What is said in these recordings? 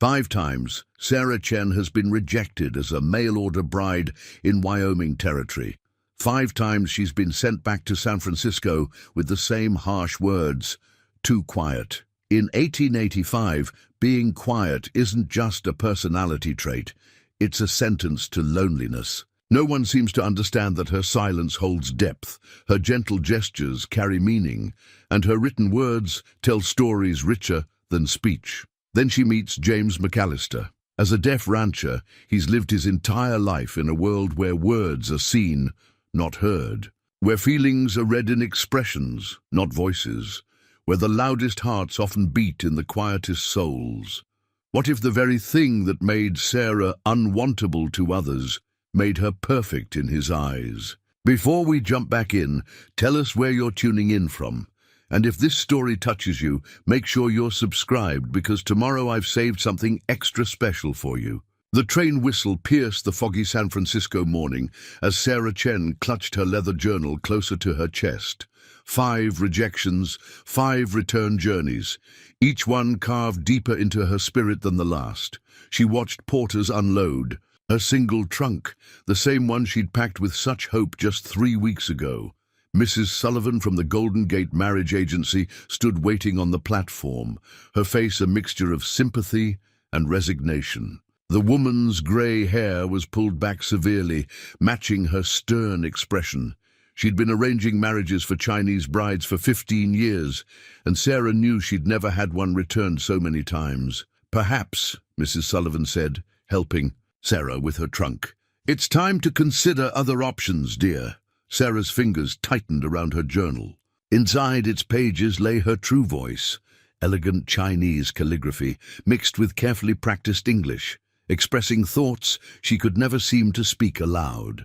5 times, Sarah Chen has been rejected as a mail-order bride in Wyoming territory. 5 times she's been sent back to San Francisco with the same harsh words, too quiet. In 1885, being quiet isn't just a personality trait, it's a sentence to loneliness. No one seems to understand that her silence holds depth, her gentle gestures carry meaning, and her written words tell stories richer than speech. Then she meets James McAllister. As a deaf rancher, he's lived his entire life in a world where words are seen, not heard, where feelings are read in expressions, not voices, where the loudest hearts often beat in the quietest souls. What if the very thing that made Sarah unwantable to others made her perfect in his eyes? Before we jump back in, tell us where you're tuning in from. And if this story touches you, make sure you're subscribed, because tomorrow I've saved something extra special for you. The train whistle pierced the foggy San Francisco morning as Sarah Chen clutched her leather journal closer to her chest. 5 rejections, 5 return journeys, each one carved deeper into her spirit than the last. She watched porters unload her single trunk, the same one she'd packed with such hope just 3 weeks ago. Mrs. Sullivan from the Golden Gate Marriage Agency stood waiting on the platform, her face a mixture of sympathy and resignation. The woman's grey hair was pulled back severely, matching her stern expression. She'd been arranging marriages for Chinese brides for 15 years, and Sarah knew she'd never had one returned so many times. "Perhaps," Mrs. Sullivan said, helping Sarah with her trunk. "It's time to consider other options, dear." Sarah's fingers tightened around her journal. Inside its pages lay her true voice, elegant Chinese calligraphy mixed with carefully practiced English, expressing thoughts she could never seem to speak aloud.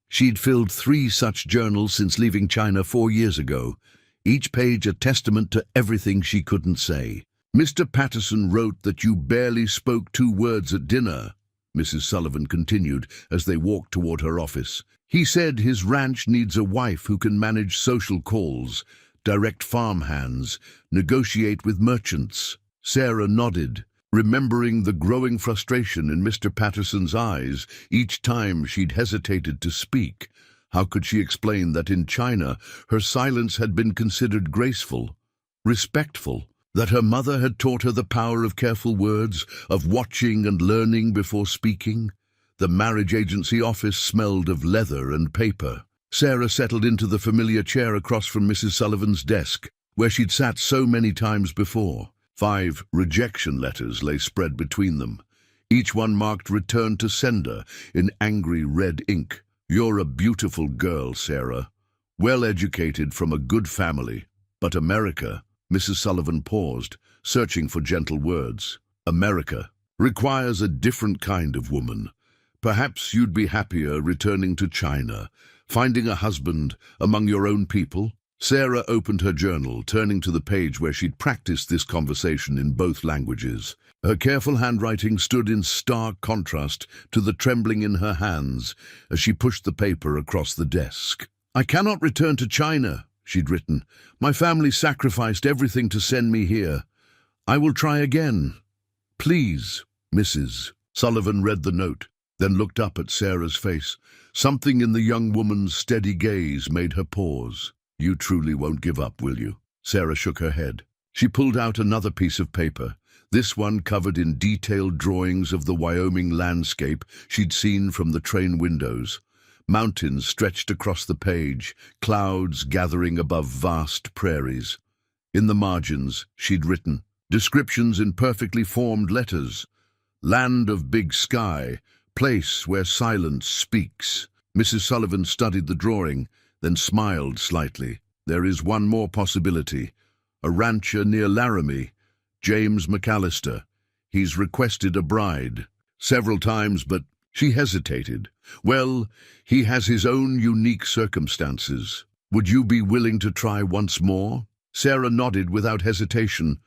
She'd filled 3 such journals since leaving China 4 years ago, each page a testament to everything she couldn't say. "Mr. Patterson wrote that you barely spoke 2 words at dinner," Mrs. Sullivan continued as they walked toward her office. "He said his ranch needs a wife who can manage social calls, direct farm hands, negotiate with merchants." Sarah nodded, remembering the growing frustration in Mr. Patterson's eyes each time she'd hesitated to speak. How could she explain that in China her silence had been considered graceful, respectful, that her mother had taught her the power of careful words, of watching and learning before speaking? The marriage agency office smelled of leather and paper. Sarah settled into the familiar chair across from Mrs. Sullivan's desk, where she'd sat so many times before. 5 rejection letters lay spread between them, each one marked "Return to Sender" in angry red ink. "You're a beautiful girl, Sarah. Well-educated from a good family. But America," Mrs. Sullivan paused, searching for gentle words. "America requires a different kind of woman. Perhaps you'd be happier returning to China, finding a husband among your own people." Sarah opened her journal, turning to the page where she'd practiced this conversation in both languages. Her careful handwriting stood in stark contrast to the trembling in her hands as she pushed the paper across the desk. "I cannot return to China," she'd written. "My family sacrificed everything to send me here. I will try again. Please, Mrs." Sullivan read the note, then looked up at Sarah's face. Something in the young woman's steady gaze made her pause. "You truly won't give up, will you?" Sarah shook her head. She pulled out another piece of paper, this one covered in detailed drawings of the Wyoming landscape she'd seen from the train windows. Mountains stretched across the page, clouds gathering above vast prairies. In the margins, she'd written descriptions in perfectly formed letters. "Land of big sky, place where silence speaks." Mrs. Sullivan studied the drawing, then smiled slightly. "There is one more possibility. A rancher near Laramie, James McAllister. He's requested a bride several times, but..." She hesitated. "Well, he has his own unique circumstances. Would you be willing to try once more?" Sarah nodded without hesitation.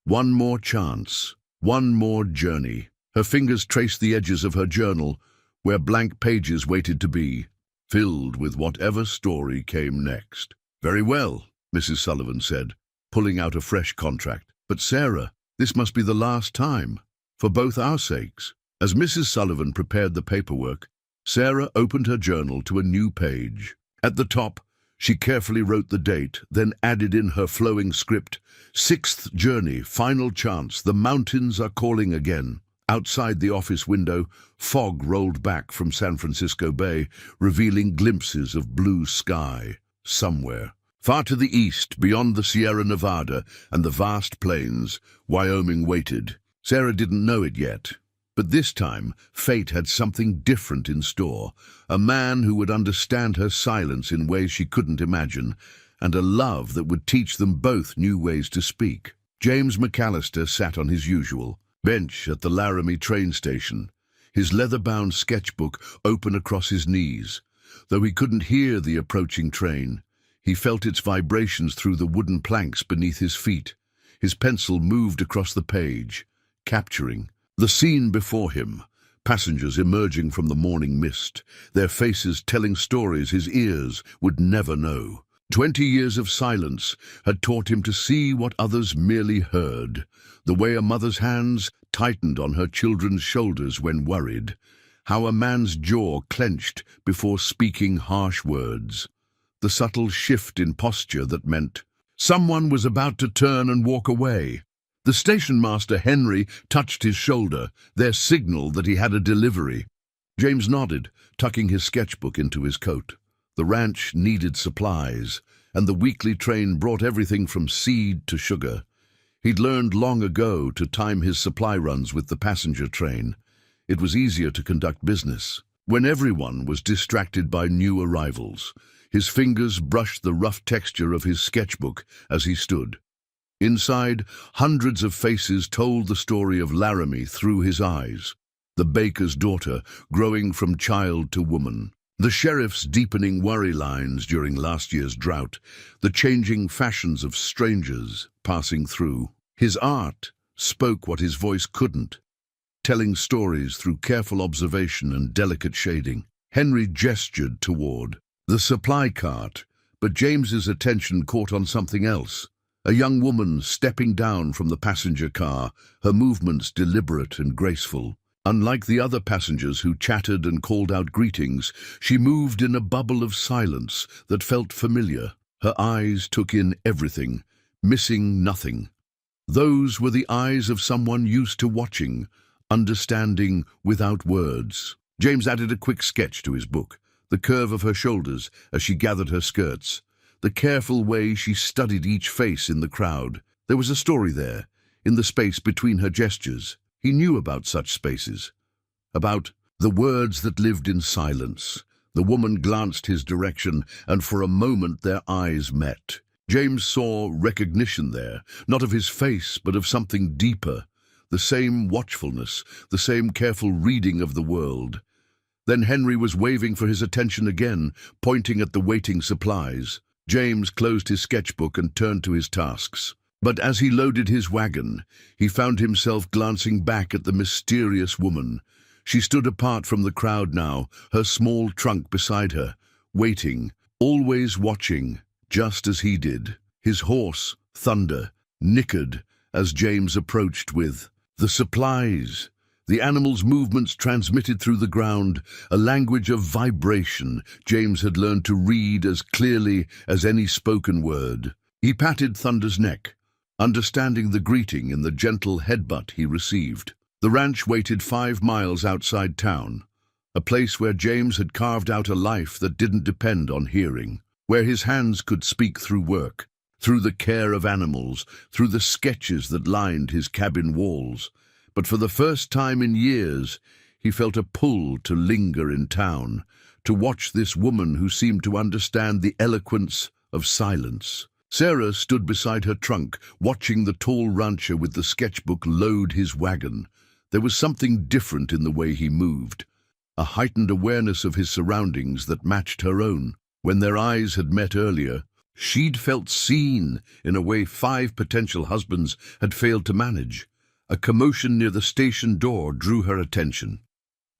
One more chance, one more journey. Her fingers traced the edges of her journal, where blank pages waited to be, filled with whatever story came next. "Very well," Mrs. Sullivan said, pulling out a fresh contract. "But Sarah, this must be the last time." for both our sakes." As Mrs. Sullivan prepared the paperwork, Sarah opened her journal to a new page. At the top, she carefully wrote the date, then added in her flowing script, "6th journey, final chance, the mountains are calling again." Outside the office window, fog rolled back from San Francisco Bay, revealing glimpses of blue sky. Somewhere, far to the east, beyond the Sierra Nevada and the vast plains, Wyoming waited. Sarah didn't know it yet. But this time, fate had something different in store. A man who would understand her silence in ways she couldn't imagine, and a love that would teach them both new ways to speak. James McAllister sat on his usual bench at the Laramie train station, his leather-bound sketchbook open across his knees. Though he couldn't hear the approaching train, he felt its vibrations through the wooden planks beneath his feet. His pencil moved across the page, capturing the scene before him, passengers emerging from the morning mist, their faces telling stories his ears would never know. 20 years of silence had taught him to see what others merely heard, the way a mother's hands tightened on her children's shoulders when worried, how a man's jaw clenched before speaking harsh words, the subtle shift in posture that meant someone was about to turn and walk away. The station master, Henry, touched his shoulder, their signal that he had a delivery. James nodded, tucking his sketchbook into his coat. The ranch needed supplies, and the weekly train brought everything from seed to sugar. He'd learned long ago to time his supply runs with the passenger train. It was easier to conduct business. When everyone was distracted by new arrivals, his fingers brushed the rough texture of his sketchbook as he stood. Inside, hundreds of faces told the story of Laramie through his eyes. The baker's daughter, growing from child to woman. The sheriff's deepening worry lines during last year's drought. The changing fashions of strangers passing through. His art spoke what his voice couldn't, telling stories through careful observation and delicate shading. Henry gestured toward the supply cart, but James's attention caught on something else. A young woman stepping down from the passenger car, her movements deliberate and graceful. Unlike the other passengers who chattered and called out greetings, she moved in a bubble of silence that felt familiar. Her eyes took in everything, missing nothing. Those were the eyes of someone used to watching, understanding without words. James added a quick sketch to his book, the curve of her shoulders as she gathered her skirts, the careful way she studied each face in the crowd. There was a story there, in the space between her gestures. He knew about such spaces, about the words that lived in silence. The woman glanced his direction, and for a moment their eyes met. James saw recognition there, not of his face, but of something deeper, the same watchfulness, the same careful reading of the world. Then Henry was waving for his attention again, pointing at the waiting supplies. James closed his sketchbook and turned to his tasks. But as he loaded his wagon, he found himself glancing back at the mysterious woman. She stood apart from the crowd now, her small trunk beside her, waiting, always watching, just as he did. His horse, Thunder, nickered as James approached with the supplies. The animal's movements transmitted through the ground, a language of vibration James had learned to read as clearly as any spoken word. He patted Thunder's neck, understanding the greeting in the gentle headbutt he received. The ranch waited 5 miles outside town, a place where James had carved out a life that didn't depend on hearing, where his hands could speak through work, through the care of animals, through the sketches that lined his cabin walls. But for the first time in years, he felt a pull to linger in town, to watch this woman who seemed to understand the eloquence of silence. Sarah stood beside her trunk, watching the tall rancher with the sketchbook load his wagon. There was something different in the way he moved, a heightened awareness of his surroundings that matched her own. When their eyes had met earlier, she'd felt seen in a way 5 potential husbands had failed to manage. A commotion near the station door drew her attention.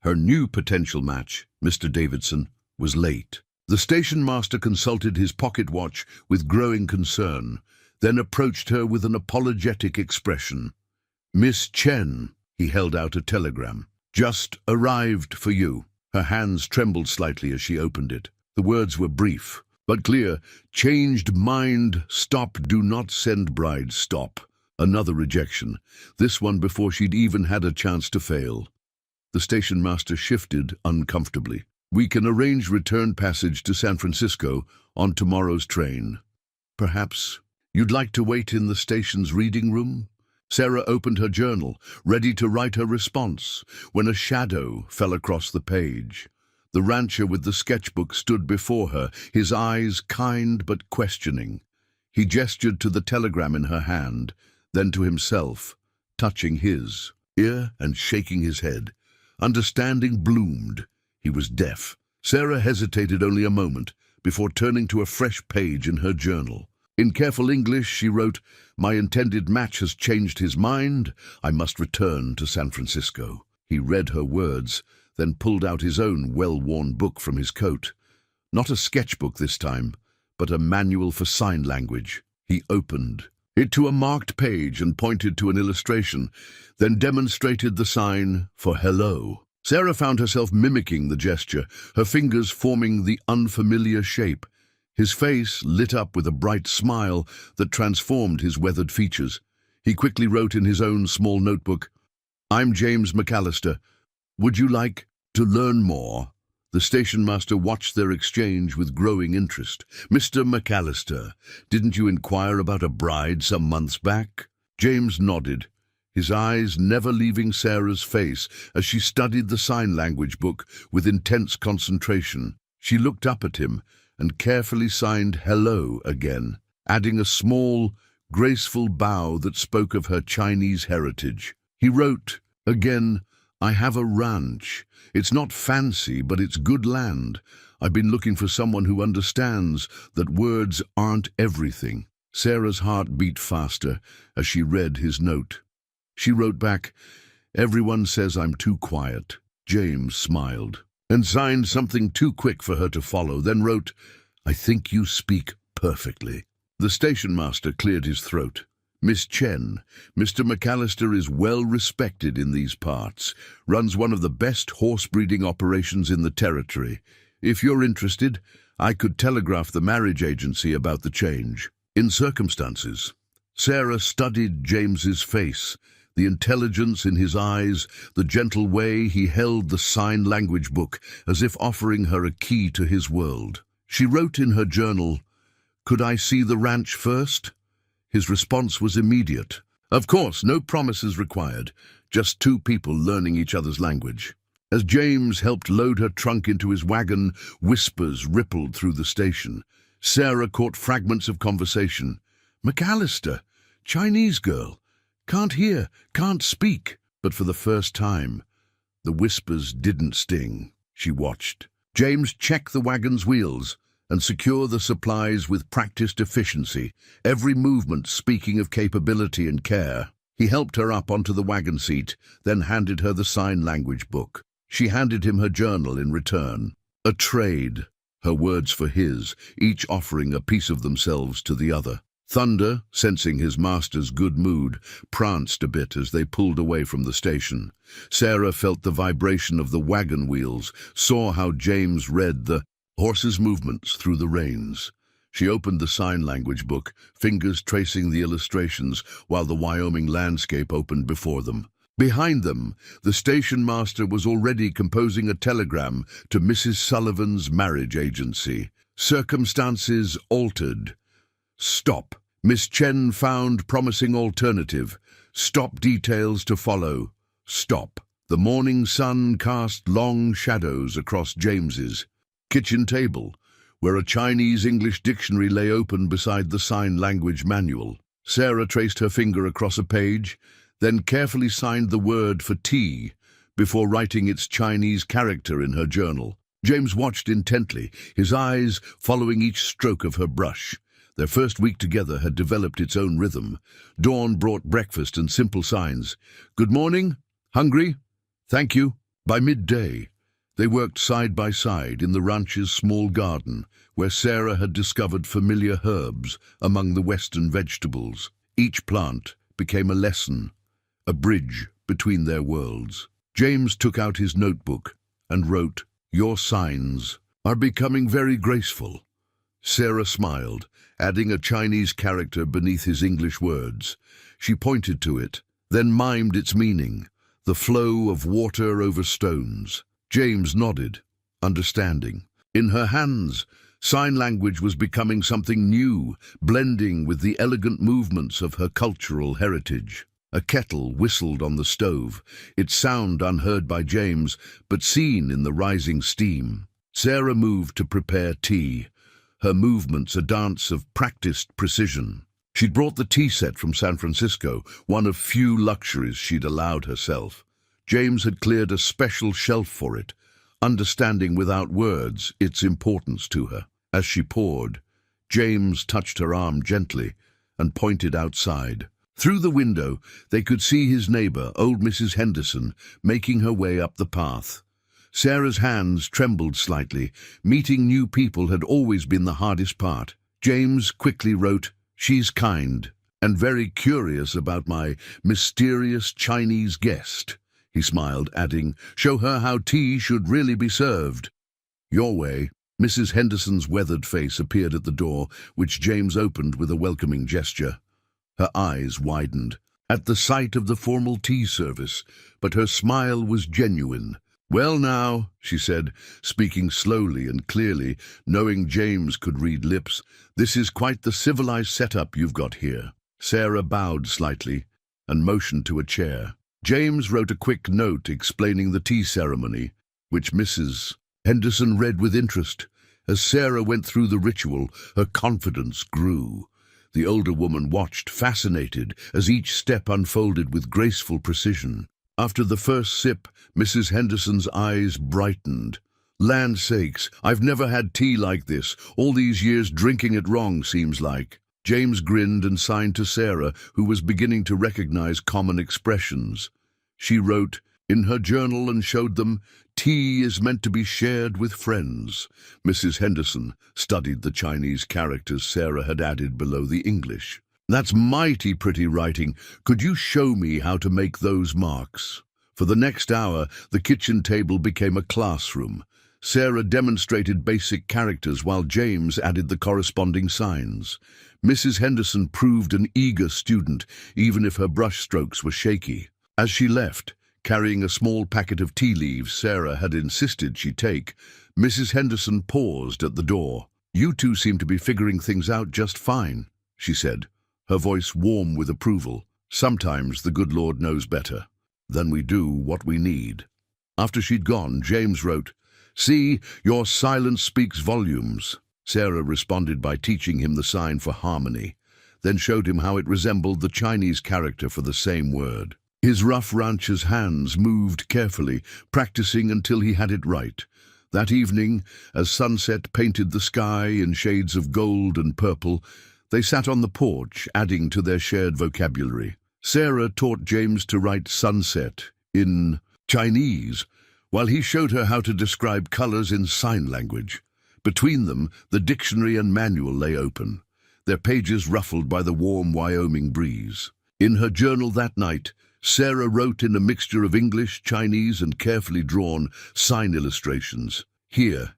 Her new potential match, Mr. Davidson, was late. The station master consulted his pocket watch with growing concern, then approached her with an apologetic expression. "Miss Chen." He held out a telegram. "Just arrived for you." Her hands trembled slightly as she opened it. The words were brief, but clear. "Changed mind, stop, do not send bride, stop." Another rejection, this one before she'd even had a chance to fail. The station master shifted uncomfortably. "We can arrange return passage to San Francisco on tomorrow's train. Perhaps you'd like to wait in the station's reading room?" Sarah opened her journal, ready to write her response, when a shadow fell across the page. The rancher with the sketchbook stood before her, his eyes kind but questioning. He gestured to the telegram in her hand, then to himself, touching his ear and shaking his head. Understanding bloomed. He was deaf. Sarah hesitated only a moment before turning to a fresh page in her journal. In careful English, she wrote, "My intended match has changed his mind. I must return to San Francisco." He read her words, then pulled out his own well-worn book from his coat. Not a sketchbook this time, but a manual for sign language. He opened it to a marked page and pointed to an illustration, then demonstrated the sign for hello. Sarah found herself mimicking the gesture, her fingers forming the unfamiliar shape. His face lit up with a bright smile that transformed his weathered features. He quickly wrote in his own small notebook, "I'm James McAllister. Would you like to learn more?" The station master watched their exchange with growing interest. "Mr. McAllister, didn't you inquire about a bride some months back?" James nodded, his eyes never leaving Sarah's face as she studied the sign language book with intense concentration. She looked up at him and carefully signed hello again, adding a small, graceful bow that spoke of her Chinese heritage. He wrote again, "I have a ranch. It's not fancy, but it's good land. I've been looking for someone who understands that words aren't everything." Sarah's heart beat faster as she read his note. She wrote back, "Everyone says I'm too quiet." James smiled and signed something too quick for her to follow, then wrote, "I think you speak perfectly." The station master cleared his throat. "Miss Chen, Mr. McAllister is well respected in these parts, runs one of the best horse breeding operations in the territory. If you're interested, I could telegraph the marriage agency about the change." In circumstances, Sarah studied James's face, the intelligence in his eyes, the gentle way he held the sign language book as if offering her a key to his world. She wrote in her journal, "Could I see the ranch first?" His response was immediate. Of course, no promises required, just two people learning each other's language. As James helped load her trunk into his wagon, whispers rippled through the station. Sarah caught fragments of conversation. "McAllister, Chinese girl, can't hear, can't speak." But for the first time, the whispers didn't sting. She watched James check the wagon's wheels and secure the supplies with practiced efficiency, every movement speaking of capability and care. He helped her up onto the wagon seat, then handed her the sign language book. She handed him her journal in return. A trade, her words for his, each offering a piece of themselves to the other. Thunder, sensing his master's good mood, pranced a bit as they pulled away from the station. Sarah felt the vibration of the wagon wheels, saw how James read the horse's movements through the reins. She opened the sign language book, fingers tracing the illustrations while the Wyoming landscape opened before them. Behind them, the station master was already composing a telegram to Mrs. Sullivan's marriage agency. Circumstances altered. Stop. Miss Chen found promising alternative. Stop, details to follow. Stop. The morning sun cast long shadows across James's kitchen table, where a Chinese-English dictionary lay open beside the sign language manual. Sarah traced her finger across a page, then carefully signed the word for tea before writing its Chinese character in her journal. James watched intently, his eyes following each stroke of her brush. Their first week together had developed its own rhythm. Dawn brought breakfast and simple signs. "Good morning? Hungry? Thank you." By midday, they worked side by side in the ranch's small garden, where Sarah had discovered familiar herbs among the western vegetables. Each plant became a lesson, a bridge between their worlds. James took out his notebook and wrote, "Your signs are becoming very graceful." Sarah smiled, adding a Chinese character beneath his English words. She pointed to it, then mimed its meaning, the flow of water over stones. James nodded, understanding. In her hands, sign language was becoming something new, blending with the elegant movements of her cultural heritage. A kettle whistled on the stove, its sound unheard by James, but seen in the rising steam. Sarah moved to prepare tea, her movements a dance of practiced precision. She'd brought the tea set from San Francisco, one of few luxuries she'd allowed herself. James had cleared a special shelf for it, understanding without words its importance to her. As she poured, James touched her arm gently and pointed outside. Through the window, they could see his neighbor, old Mrs. Henderson, making her way up the path. Sarah's hands trembled slightly. Meeting new people had always been the hardest part. James quickly wrote, "She's kind and very curious about my mysterious Chinese guest." He smiled, adding, "Show her how tea should really be served." "Your way." Mrs. Henderson's weathered face appeared at the door, which James opened with a welcoming gesture. Her eyes widened at the sight of the formal tea service, but her smile was genuine. "Well now," she said, speaking slowly and clearly, knowing James could read lips, "this is quite the civilized setup you've got here." Sarah bowed slightly and motioned to a chair. James wrote a quick note explaining the tea ceremony, which Mrs. Henderson read with interest. As Sarah went through the ritual, her confidence grew. The older woman watched, fascinated, as each step unfolded with graceful precision. After the first sip, Mrs. Henderson's eyes brightened. "Land sakes, I've never had tea like this. All these years drinking it wrong, seems like." James grinned and signed to Sarah, who was beginning to recognize common expressions. She wrote in her journal and showed them, "Tea is meant to be shared with friends." Mrs. Henderson studied the Chinese characters Sarah had added below the English. "That's mighty pretty writing. Could you show me how to make those marks?" For the next hour, the kitchen table became a classroom. Sarah demonstrated basic characters while James added the corresponding signs. Mrs. Henderson proved an eager student, even if her brushstrokes were shaky. As she left, carrying a small packet of tea leaves Sarah had insisted she take, Mrs. Henderson paused at the door. "You two seem to be figuring things out just fine," she said, her voice warm with approval. "Sometimes the good Lord knows better than we do what we need." After she'd gone, James wrote, "See, your silence speaks volumes." Sarah responded by teaching him the sign for harmony, then showed him how it resembled the Chinese character for the same word. His rough rancher's hands moved carefully, practicing until he had it right. That evening, as sunset painted the sky in shades of gold and purple, they sat on the porch, adding to their shared vocabulary. Sarah taught James to write sunset in Chinese, while he showed her how to describe colors in sign language. Between them, the dictionary and manual lay open, their pages ruffled by the warm Wyoming breeze. In her journal that night, Sarah wrote in a mixture of English, Chinese, and carefully drawn sign illustrations. "Here,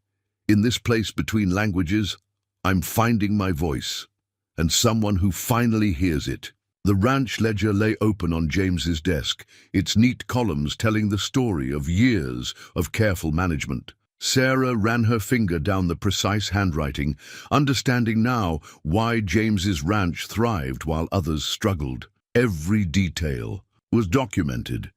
in this place between languages, I'm finding my voice, and someone who finally hears it." The ranch ledger lay open on James's desk, its neat columns telling the story of years of careful management. Sarah ran her finger down the precise handwriting, understanding now why James's ranch thrived while others struggled. Every detail was documented.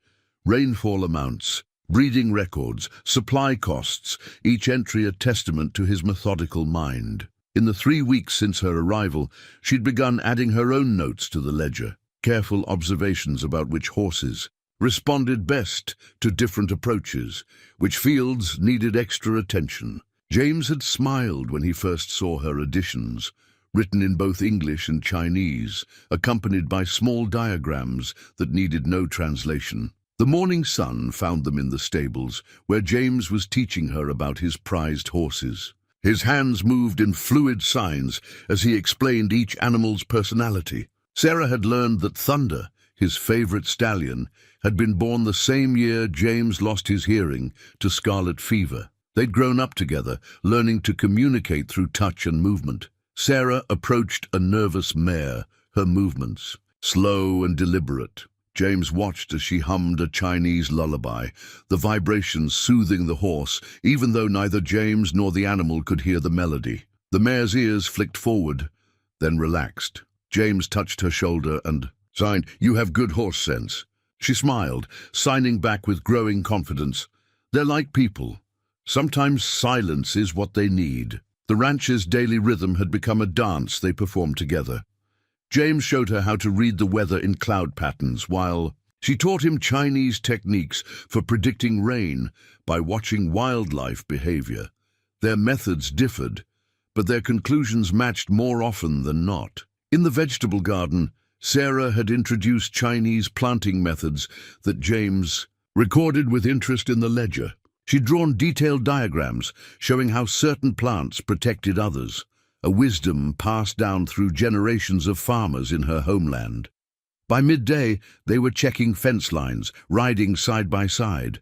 Rainfall amounts, breeding records, supply costs, each entry a testament to his methodical mind. In the 3 weeks since her arrival, she'd begun adding her own notes to the ledger, careful observations about which horses responded best to different approaches, which fields needed extra attention. James had smiled when he first saw her additions, written in both English and Chinese, accompanied by small diagrams that needed no translation. The morning sun found them in the stables, where James was teaching her about his prized horses. His hands moved in fluid signs as he explained each animal's personality. Sarah had learned that Thunder, his favorite stallion, had been born the same year James lost his hearing to scarlet fever. They'd grown up together, learning to communicate through touch and movement. Sarah approached a nervous mare, her movements slow and deliberate. James watched as she hummed a Chinese lullaby, the vibrations soothing the horse, even though neither James nor the animal could hear the melody. The mare's ears flicked forward, then relaxed. James touched her shoulder and signed, "You have good horse sense." She smiled, signing back with growing confidence. "They're like people. Sometimes silence is what they need." The ranch's daily rhythm had become a dance they performed together. James showed her how to read the weather in cloud patterns, while she taught him Chinese techniques for predicting rain by watching wildlife behavior. Their methods differed, but their conclusions matched more often than not. In the vegetable garden, Sarah had introduced Chinese planting methods that James recorded with interest in the ledger. She'd drawn detailed diagrams showing how certain plants protected others, a wisdom passed down through generations of farmers in her homeland. By midday, they were checking fence lines, riding side by side.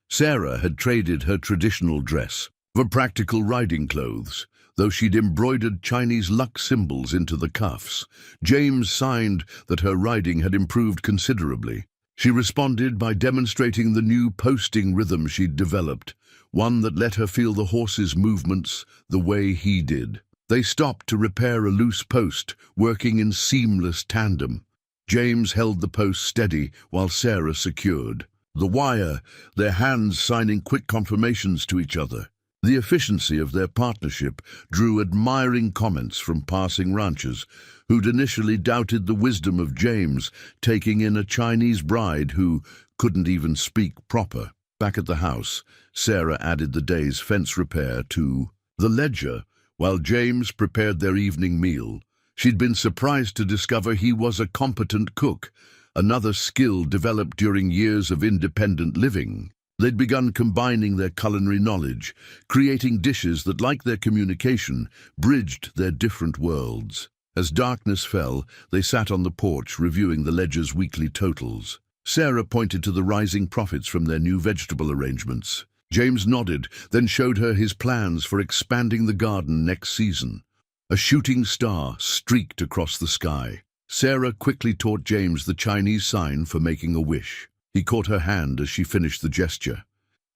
Sarah had traded her traditional dress for practical riding clothes, though she'd embroidered Chinese luck symbols into the cuffs. James signed that her riding had improved considerably. She responded by demonstrating the new posting rhythm she'd developed, one that let her feel the horse's movements the way he did. They stopped to repair a loose post, working in seamless tandem. James held the post steady while Sarah secured the wire, their hands signing quick confirmations to each other. The efficiency of their partnership drew admiring comments from passing ranchers who'd initially doubted the wisdom of James taking in a Chinese bride who couldn't even speak proper. Back at the house, Sarah added the day's fence repair to the ledger while James prepared their evening meal. She'd been surprised to discover he was a competent cook, another skill developed during years of independent living. They'd begun combining their culinary knowledge, creating dishes that, like their communication, bridged their different worlds. As darkness fell, they sat on the porch reviewing the ledger's weekly totals. Sarah pointed to the rising profits from their new vegetable arrangements. James nodded, then showed her his plans for expanding the garden next season. A shooting star streaked across the sky. Sarah quickly taught James the Chinese sign for making a wish. He caught her hand as she finished the gesture,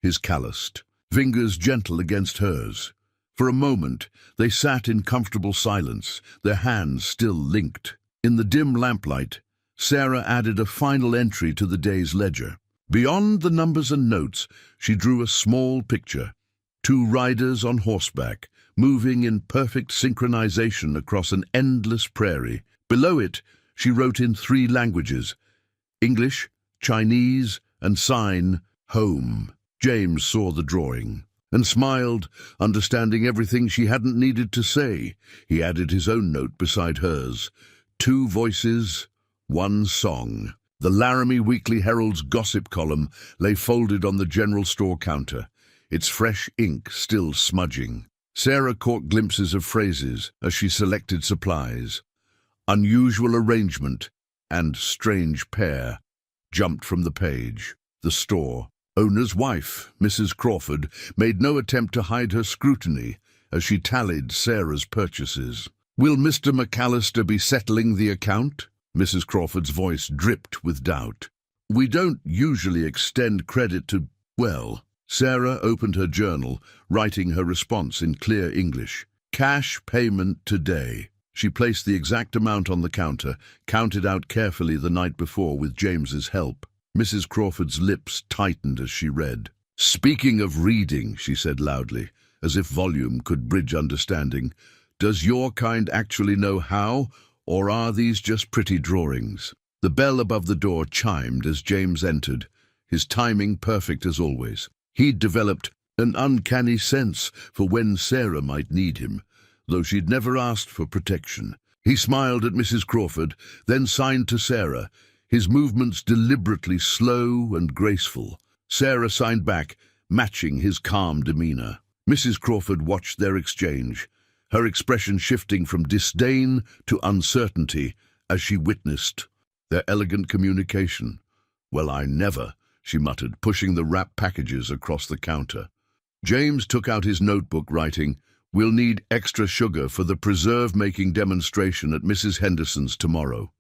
his calloused fingers gentle against hers. For a moment, they sat in comfortable silence, their hands still linked. In the dim lamplight, Sarah added a final entry to the day's ledger. Beyond the numbers and notes, she drew a small picture. Two riders on horseback, moving in perfect synchronization across an endless prairie. Below it, she wrote in 3 languages: English, Chinese, and sign, home. James saw the drawing and smiled, understanding everything she hadn't needed to say. He added his own note beside hers. 2 voices, 1 song. The Laramie Weekly Herald's gossip column lay folded on the general store counter, its fresh ink still smudging. Sarah caught glimpses of phrases as she selected supplies. Unusual arrangement and strange pair jumped from the page. The store owner's wife, Mrs. Crawford, made no attempt to hide her scrutiny as she tallied Sarah's purchases. "Will Mr. McAllister be settling the account?" Mrs. Crawford's voice dripped with doubt. "We don't usually extend credit to, well..." Sarah opened her journal, writing her response in clear English. "Cash payment today." She placed the exact amount on the counter, counted out carefully the night before with James's help. Mrs. Crawford's lips tightened as she read. "Speaking of reading," she said loudly, as if volume could bridge understanding, "does your kind actually know how, or are these just pretty drawings?" The bell above the door chimed as James entered, his timing perfect as always. He'd developed an uncanny sense for when Sarah might need him, though she'd never asked for protection. He smiled at Mrs. Crawford, then signed to Sarah, his movements deliberately slow and graceful. Sarah signed back, matching his calm demeanor. Mrs. Crawford watched their exchange, her expression shifting from disdain to uncertainty as she witnessed their elegant communication. "Well, I never," she muttered, pushing the wrapped packages across the counter. James took out his notebook, writing, "We'll need extra sugar for the preserve-making demonstration at Mrs. Henderson's tomorrow.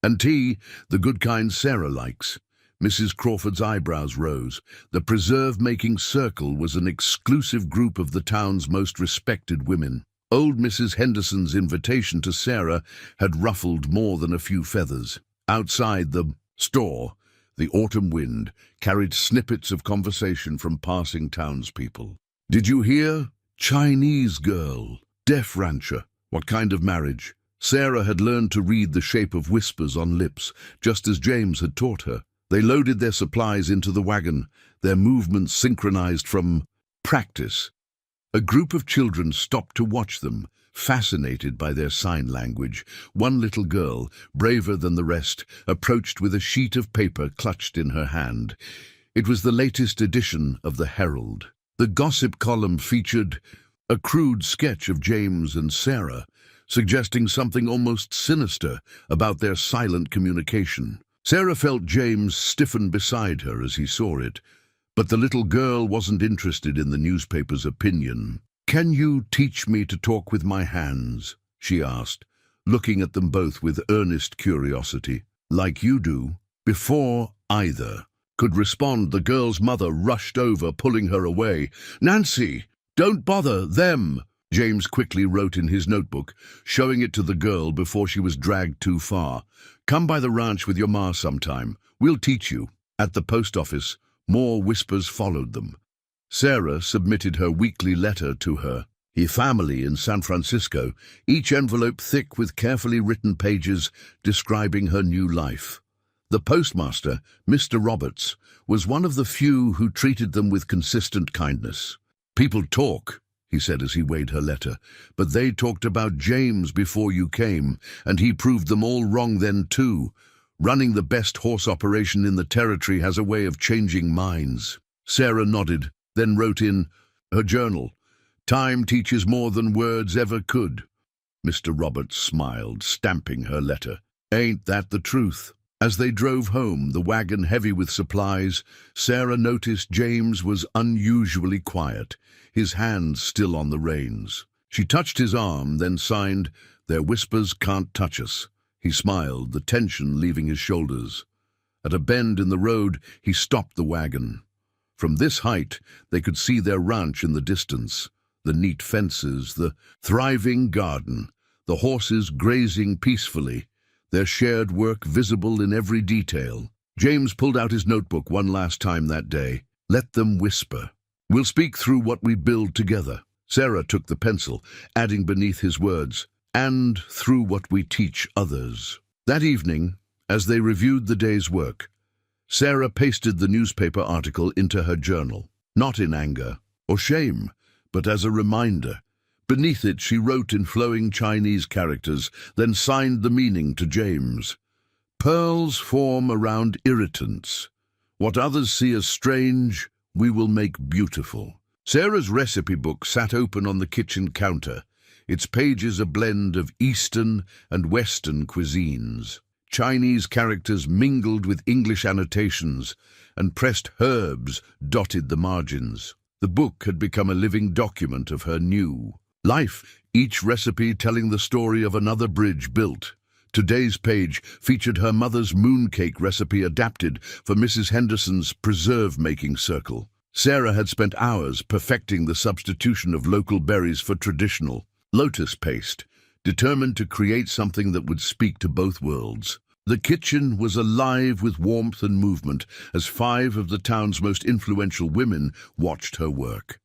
And tea, the good kind Sarah likes." Mrs. Crawford's eyebrows rose. The preserve-making circle was an exclusive group of the town's most respected women. Old Mrs. Henderson's invitation to Sarah had ruffled more than a few feathers. Outside the store, the autumn wind carried snippets of conversation from passing townspeople. "Did you hear? Chinese girl, deaf rancher. What kind of marriage?" Sarah had learned to read the shape of whispers on lips, just as James had taught her. They loaded their supplies into the wagon, their movements synchronized from practice. A group of children stopped to watch them, fascinated by their sign language. One little girl, braver than the rest, approached with a sheet of paper clutched in her hand. It was the latest edition of the Herald. The gossip column featured a crude sketch of James and Sarah, suggesting something almost sinister about their silent communication. Sarah felt James stiffen beside her as he saw it, but the little girl wasn't interested in the newspaper's opinion. "Can you teach me to talk with my hands?" she asked, looking at them both with earnest curiosity. "Like you do?" Before either could respond, the girl's mother rushed over, pulling her away. "Nancy, don't bother them," James quickly wrote in his notebook, showing it to the girl before she was dragged too far. "Come by the ranch with your ma sometime. We'll teach you." At the post office, more whispers followed them. Sarah submitted her weekly letter to her family in San Francisco, each envelope thick with carefully written pages describing her new life. The postmaster, Mr. Roberts, was one of the few who treated them with consistent kindness. "People talk," he said as he weighed her letter, "but they talked about James before you came, and he proved them all wrong then too. Running the best horse operation in the territory has a way of changing minds." Sarah nodded, then wrote in her journal, "Time teaches more than words ever could." Mr. Roberts smiled, stamping her letter. "Ain't that the truth?" As they drove home, the wagon heavy with supplies, Sarah noticed James was unusually quiet, his hands still on the reins. She touched his arm, then signed, "Their whispers can't touch us." He smiled, the tension leaving his shoulders. At a bend in the road, he stopped the wagon. From this height, they could see their ranch in the distance, the neat fences, the thriving garden, the horses grazing peacefully, their shared work visible in every detail. James pulled out his notebook one last time that day. "Let them whisper. We'll speak through what we build together." Sarah took the pencil, adding beneath his words, "and through what we teach others." That evening, as they reviewed the day's work, Sarah pasted the newspaper article into her journal, not in anger or shame, but as a reminder. Beneath it, she wrote in flowing Chinese characters, then signed the meaning to James. "Pearls form around irritants. What others see as strange, we will make beautiful." Sarah's recipe book sat open on the kitchen counter, its pages a blend of Eastern and Western cuisines. Chinese characters mingled with English annotations, and pressed herbs dotted the margins. The book had become a living document of her new life, each recipe telling the story of another bridge built. Today's page featured her mother's mooncake recipe adapted for Mrs. Henderson's preserve-making circle. Sarah had spent hours perfecting the substitution of local berries for traditional lotus paste, determined to create something that would speak to both worlds. The kitchen was alive with warmth and movement as 5 of the town's most influential women watched her work.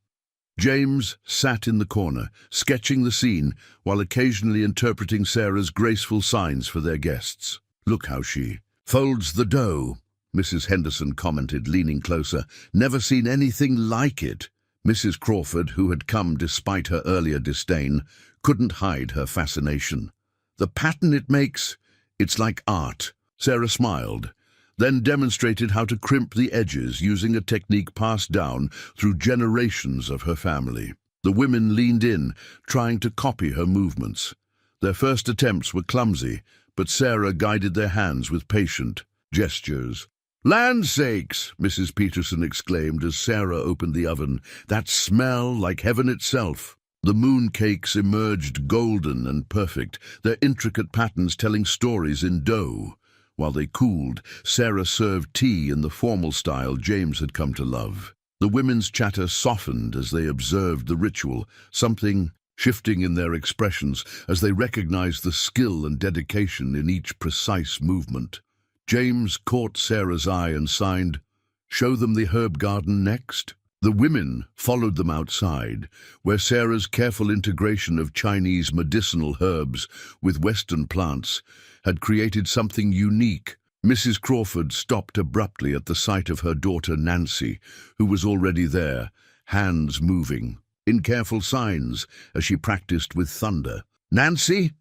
James sat in the corner, sketching the scene while occasionally interpreting Sarah's graceful signs for their guests. "Look how she folds the dough," Mrs. Henderson commented, leaning closer. "Never seen anything like it." Mrs. Crawford, who had come despite her earlier disdain, couldn't hide her fascination. "The pattern it makes, it's like art." Sarah smiled, then demonstrated how to crimp the edges using a technique passed down through generations of her family. The women leaned in, trying to copy her movements. Their first attempts were clumsy, but Sarah guided their hands with patient gestures. "Land sakes!" Mrs. Peterson exclaimed as Sarah opened the oven. "That smell like heaven itself!" The mooncakes emerged golden and perfect, their intricate patterns telling stories in dough. While they cooled, Sarah served tea in the formal style James had come to love. The women's chatter softened as they observed the ritual, something shifting in their expressions as they recognized the skill and dedication in each precise movement. James caught Sarah's eye and signed, "Show them the herb garden next." The women followed them outside, where Sarah's careful integration of Chinese medicinal herbs with Western plants had created something unique. Mrs. Crawford stopped abruptly at the sight of her daughter Nancy, who was already there, hands moving, in careful signs as she practiced with thunder. "Nancy?"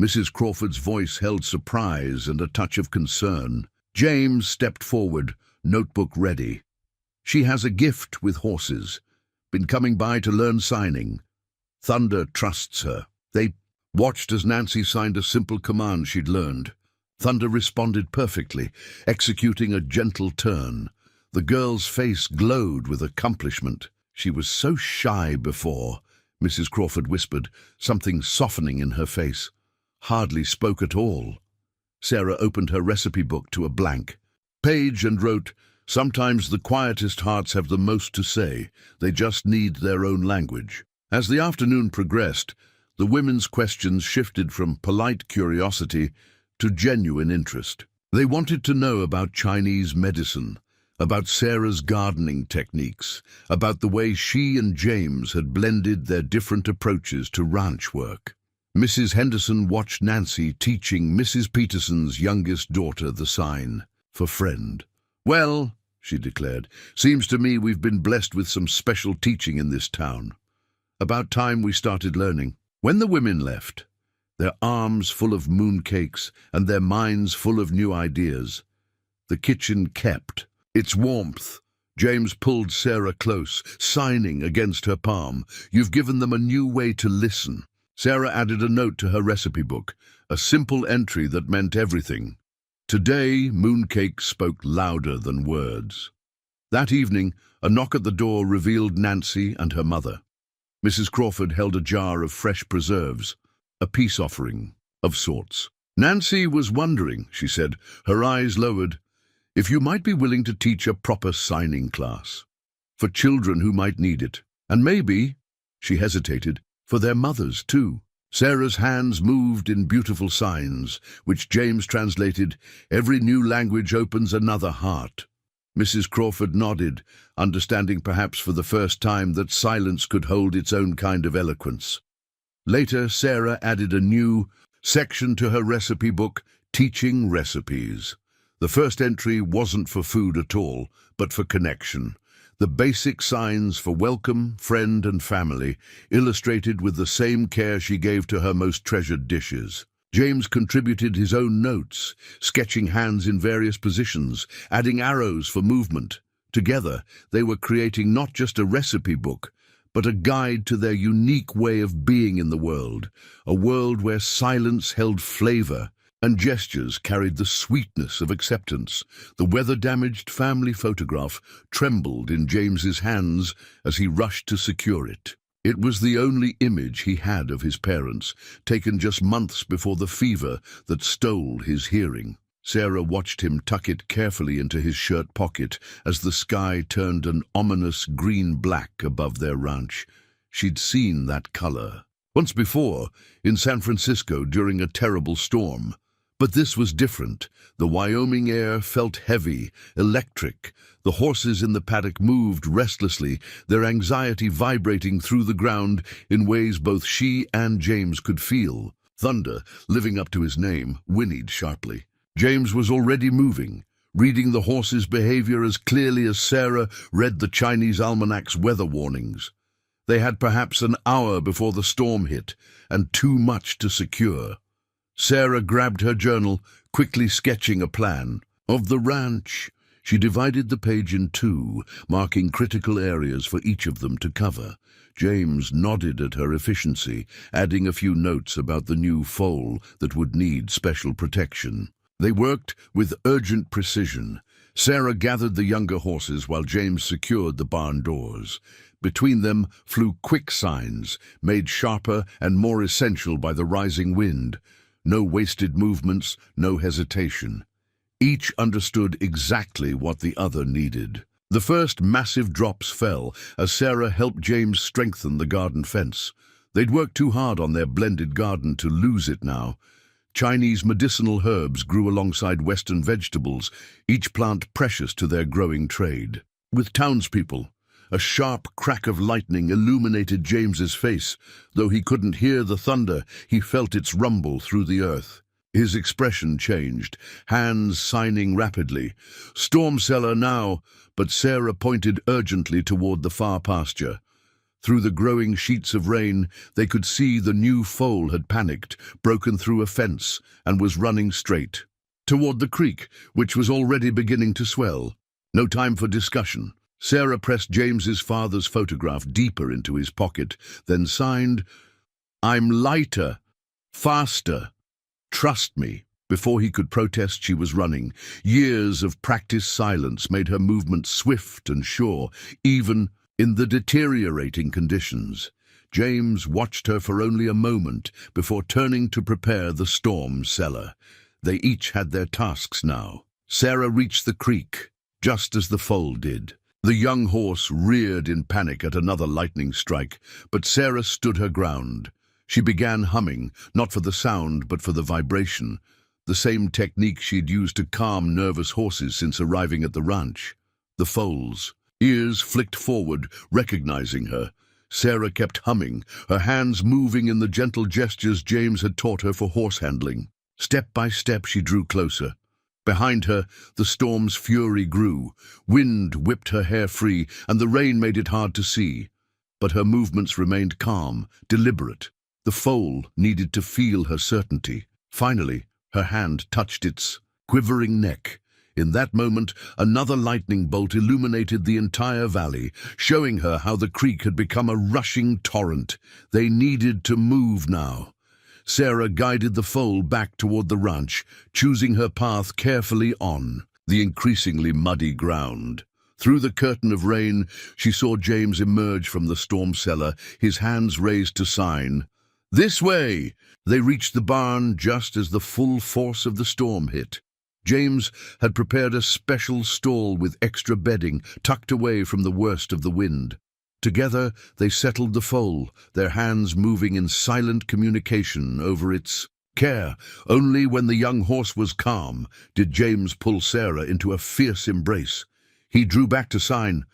Mrs. Crawford's voice held surprise and a touch of concern. James stepped forward, notebook ready. "She has a gift with horses. Been coming by to learn signing. Thunder trusts her." They watched as Nancy signed a simple command she'd learned. Thunder responded perfectly, executing a gentle turn. The girl's face glowed with accomplishment. "She was so shy before," Mrs. Crawford whispered, something softening in her face. "Hardly spoke at all." Sarah opened her recipe book to a blank page and wrote, "Sometimes the quietest hearts have the most to say. They just need their own language." As the afternoon progressed, the women's questions shifted from polite curiosity to genuine interest. They wanted to know about Chinese medicine, about Sarah's gardening techniques, about the way she and James had blended their different approaches to ranch work. Mrs. Henderson watched Nancy teaching Mrs. Peterson's youngest daughter the sign for friend. "Well," she declared, "seems to me we've been blessed with some special teaching in this town. About time we started learning." When the women left, their arms full of mooncakes and their minds full of new ideas, the kitchen kept its warmth. James pulled Sarah close, signing against her palm. "You've given them a new way to listen." Sarah added a note to her recipe book, a simple entry that meant everything. Today, mooncake spoke louder than words. That evening, a knock at the door revealed Nancy and her mother. Mrs. Crawford held a jar of fresh preserves, a peace offering of sorts. "Nancy was wondering," she said, her eyes lowered, "if you might be willing to teach a proper signing class for children who might need it. And maybe," she hesitated, "for their mothers too." Sarah's hands moved in beautiful signs, which James translated, "Every new language opens another heart." Mrs. Crawford nodded, understanding perhaps for the first time that silence could hold its own kind of eloquence. Later, Sarah added a new section to her recipe book, Teaching Recipes. The first entry wasn't for food at all, but for connection. The basic signs for welcome, friend, and family, illustrated with the same care she gave to her most treasured dishes. James contributed his own notes, sketching hands in various positions, adding arrows for movement. Together, they were creating not just a recipe book, but a guide to their unique way of being in the world, a world where silence held flavor and gestures carried the sweetness of acceptance. The weather-damaged family photograph trembled in James's hands as he rushed to secure it. It was the only image he had of his parents, taken just months before the fever that stole his hearing. Sarah watched him tuck it carefully into his shirt pocket as the sky turned an ominous green-black above their ranch. She'd seen that color once before, in San Francisco during a terrible storm. But this was different. The Wyoming air felt heavy, electric. The horses in the paddock moved restlessly, their anxiety vibrating through the ground in ways both she and James could feel. Thunder, living up to his name, whinnied sharply. James was already moving, reading the horses' behavior as clearly as Sarah read the Chinese almanac's weather warnings. They had perhaps an hour before the storm hit, and too much to secure. Sarah grabbed her journal, quickly sketching a plan. Of the ranch, She divided the page in two, marking critical areas for each of them to cover. James nodded at her efficiency, adding a few notes about the new foal that would need special protection. They worked with urgent precision. Sarah gathered the younger horses while James secured the barn doors. Between them flew quick signs, made sharper and more essential by the rising wind. No wasted movements, no hesitation. Each understood exactly what the other needed. The first massive drops fell as Sarah helped James strengthen the garden fence. They'd worked too hard on their blended garden to lose it now. Chinese medicinal herbs grew alongside Western vegetables, each plant precious to their growing trade. With townspeople, a sharp crack of lightning illuminated James's face. Though he couldn't hear the thunder, he felt its rumble through the earth. His expression changed, hands signing rapidly. "Storm cellar now," but Sarah pointed urgently toward the far pasture. Through the growing sheets of rain, they could see the new foal had panicked, broken through a fence, and was running straight toward the creek, which was already beginning to swell. No time for discussion. Sarah pressed James's father's photograph deeper into his pocket, then signed, "I'm lighter, faster. Trust me." Before he could protest, she was running. Years of practiced silence made her movement swift and sure, even in the deteriorating conditions. James watched her for only a moment before turning to prepare the storm cellar. They each had their tasks now. Sarah reached the creek, just as the foal did. The young horse reared in panic at another lightning strike, but Sarah stood her ground. She began humming, not for the sound, but for the vibration, the same technique she'd used to calm nervous horses since arriving at the ranch. The foal's ears flicked forward, recognizing her. Sarah kept humming, her hands moving in the gentle gestures James had taught her for horse handling. Step by step, she drew closer. Behind her, the storm's fury grew. Wind whipped her hair free, and the rain made it hard to see. But her movements remained calm, deliberate. The foal needed to feel her certainty. Finally, her hand touched its quivering neck. In that moment, another lightning bolt illuminated the entire valley, showing her how the creek had become a rushing torrent. They needed to move now. Sarah guided the foal back toward the ranch, choosing her path carefully on the increasingly muddy ground. Through the curtain of rain, she saw James emerge from the storm cellar, his hands raised to sign, "This way!" They reached the barn just as the full force of the storm hit. James had prepared a special stall with extra bedding, tucked away from the worst of the wind. Together, they settled the foal, their hands moving in silent communication over its care. Only when the young horse was calm did James pull Sarah into a fierce embrace. He drew back to sign,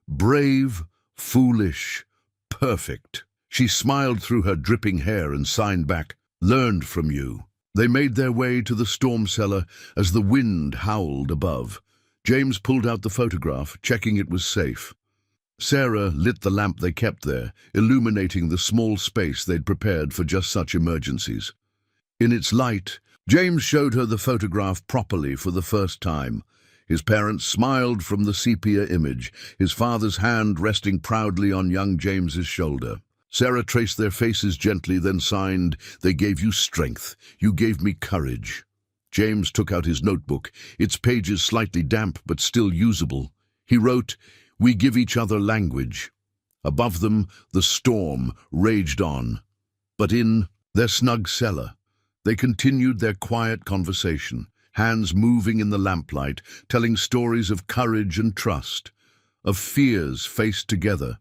"Brave, foolish, perfect." She smiled through her dripping hair and signed back, "Learned from you." They made their way to the storm cellar as the wind howled above. James pulled out the photograph, checking it was safe. Sarah lit the lamp they kept there, illuminating the small space they'd prepared for just such emergencies. In its light, James showed her the photograph properly for the first time. His parents smiled from the sepia image, his father's hand resting proudly on young James's shoulder. Sarah traced their faces gently, then signed, "They gave you strength. You gave me courage." James took out his notebook, its pages slightly damp but still usable. He wrote, "We give each other language." Above them, the storm raged on. But in their snug cellar, they continued their quiet conversation, hands moving in the lamplight, telling stories of courage and trust, of fears faced together,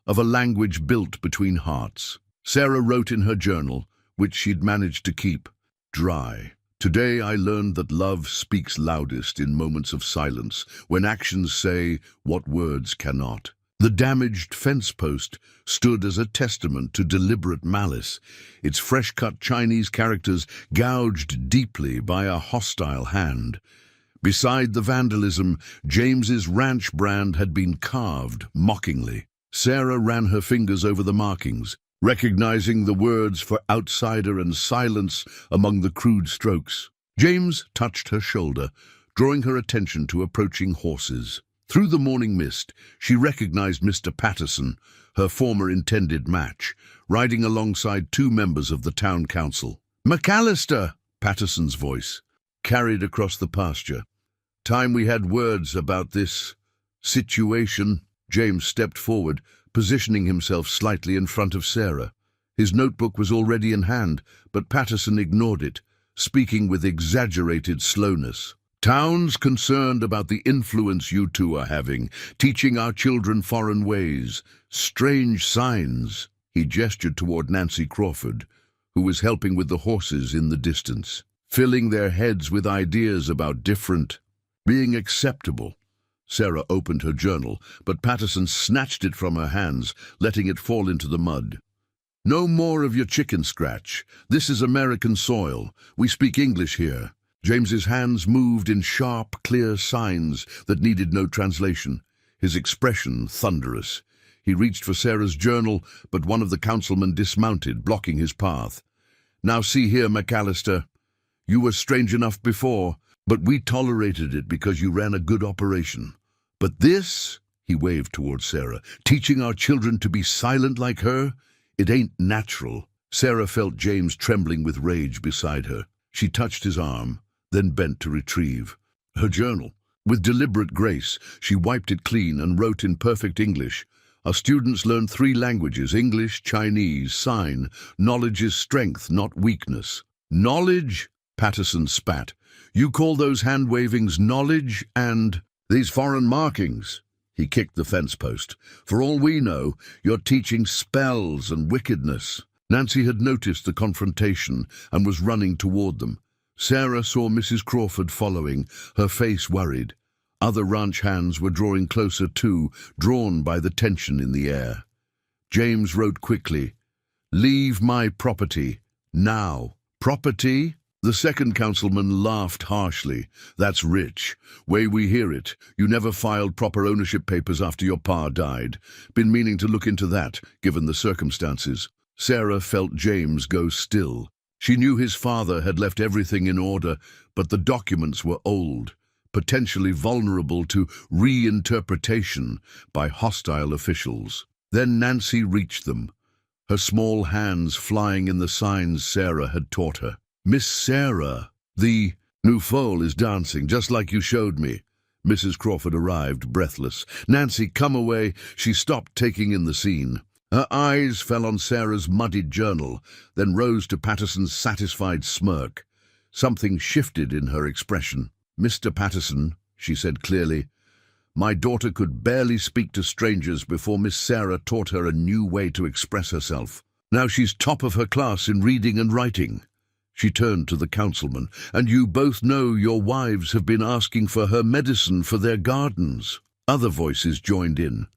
of a language built between hearts. Sarah wrote in her journal, which she'd managed to keep dry, "Today I learned that love speaks loudest in moments of silence, when actions say what words cannot." The damaged fence post stood as a testament to deliberate malice, its fresh-cut Chinese characters gouged deeply by a hostile hand. Beside the vandalism, James's ranch brand had been carved mockingly. Sarah ran her fingers over the markings, recognizing the words for outsider and silence among the crude strokes. James touched her shoulder, drawing her attention to approaching horses. Through the morning mist, she recognized Mr. Patterson, her former intended match, riding alongside two members of the town council. "McAllister!" Patterson's voice carried across the pasture. "Time we had words about this situation." James stepped forward, positioning himself slightly in front of Sarah. His notebook was already in hand, but Patterson ignored it, speaking with exaggerated slowness. "Town's concerned about the influence you two are having, teaching our children foreign ways, strange signs." He gestured toward Nancy Crawford, who was helping with the horses in the distance, filling their heads with ideas about different, being acceptable. Sarah opened her journal, but Patterson snatched it from her hands, letting it fall into the mud. "No more of your chicken scratch. This is American soil. We speak English here." James's hands moved in sharp, clear signs that needed no translation, his expression thunderous. He reached for Sarah's journal, but one of the councilmen dismounted, blocking his path. "Now see here, McAllister. You were strange enough before, but we tolerated it because you ran a good operation. But this," he waved towards Sarah, "teaching our children to be silent like her, it ain't natural." Sarah felt James trembling with rage beside her. She touched his arm, then bent to retrieve her journal. With deliberate grace, she wiped it clean and wrote in perfect English. "Our students learn 3 languages, English, Chinese, sign. Knowledge is strength, not weakness." "Knowledge?" Patterson spat. "You call those hand-wavings knowledge and these foreign markings?" He kicked the fence post. "For all we know, you're teaching spells and wickedness." Nancy had noticed the confrontation and was running toward them. Sarah saw Mrs. Crawford following, her face worried. Other ranch hands were drawing closer too, drawn by the tension in the air. James wrote quickly, "Leave my property, now." "Property?" The second councilman laughed harshly. "That's rich. Way we hear it. You never filed proper ownership papers after your pa died. Been meaning to look into that, given the circumstances." Sarah felt James go still. She knew his father had left everything in order, but the documents were old, potentially vulnerable to reinterpretation by hostile officials. Then Nancy reached them, her small hands flying in the signs Sarah had taught her. "Miss Sarah, the new foal is dancing, just like you showed me." Mrs. Crawford arrived, breathless. "Nancy, come away." She stopped, taking in the scene. Her eyes fell on Sarah's muddied journal, then rose to Patterson's satisfied smirk. Something shifted in her expression. "Mr. Patterson," she said clearly, "my daughter could barely speak to strangers before Miss Sarah taught her a new way to express herself. Now she's top of her class in reading and writing." She turned to the councilman. "And you both know your wives have been asking for her medicine for their gardens." Other voices joined in.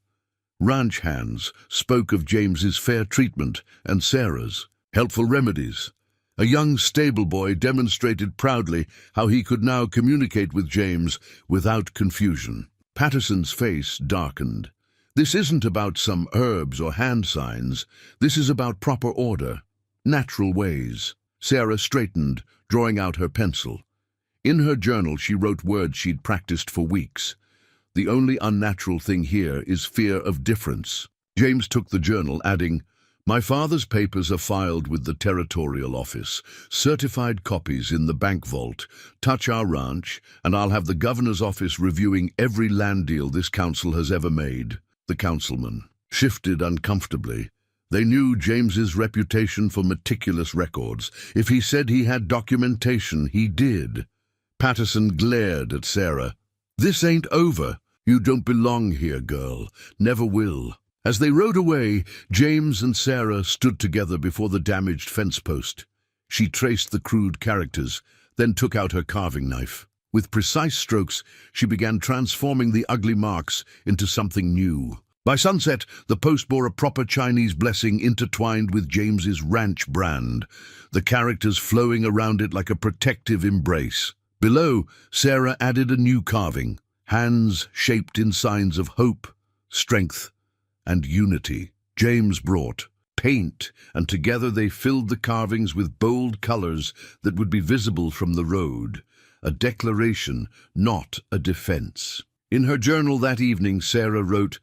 Ranch hands spoke of James's fair treatment and Sarah's helpful remedies. A young stable boy demonstrated proudly how he could now communicate with James without confusion. Patterson's face darkened. "This isn't about some herbs or hand signs. This is about proper order, natural ways." Sarah straightened, drawing out her pencil. In her journal she wrote words she'd practiced for weeks. "The only unnatural thing here is fear of difference." James took the journal, adding, "My father's papers are filed with the territorial office, certified copies in the bank vault. Touch our ranch, and I'll have the governor's office reviewing every land deal this council has ever made." The councilman shifted uncomfortably. They knew James's reputation for meticulous records. If he said he had documentation, he did. Patterson glared at Sarah. "This ain't over. You don't belong here, girl. Never will." As they rode away, James and Sarah stood together before the damaged fence post. She traced the crude characters, then took out her carving knife. With precise strokes, she began transforming the ugly marks into something new. By sunset, the post bore a proper Chinese blessing intertwined with James's ranch brand, the characters flowing around it like a protective embrace. Below, Sarah added a new carving, hands shaped in signs of hope, strength, and unity. James brought paint, and together they filled the carvings with bold colors that would be visible from the road. a declaration, not a defense. In her journal that evening, Sarah wrote,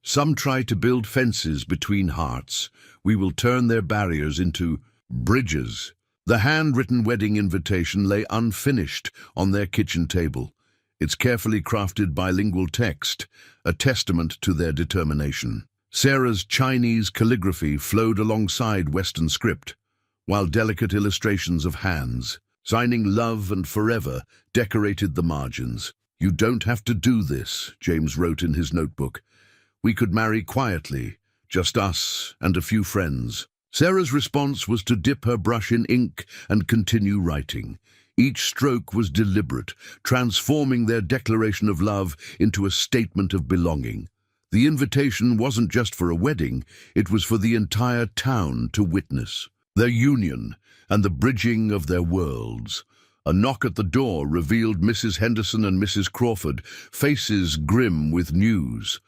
"Some try to build fences between hearts. We will turn their barriers into bridges." The handwritten wedding invitation lay unfinished on their kitchen table, its carefully crafted bilingual text, a testament to their determination. Sarah's Chinese calligraphy flowed alongside Western script, while delicate illustrations of hands, signing love and forever, decorated the margins. "You don't have to do this," James wrote in his notebook. "We could marry quietly, just us and a few friends." Sarah's response was to dip her brush in ink and continue writing. Each stroke was deliberate, transforming their declaration of love into a statement of belonging. The invitation wasn't just for a wedding, it was for the entire town to witness. Their union and the bridging of their worlds. A knock at the door revealed Mrs. Henderson and Mrs. Crawford, faces grim with news.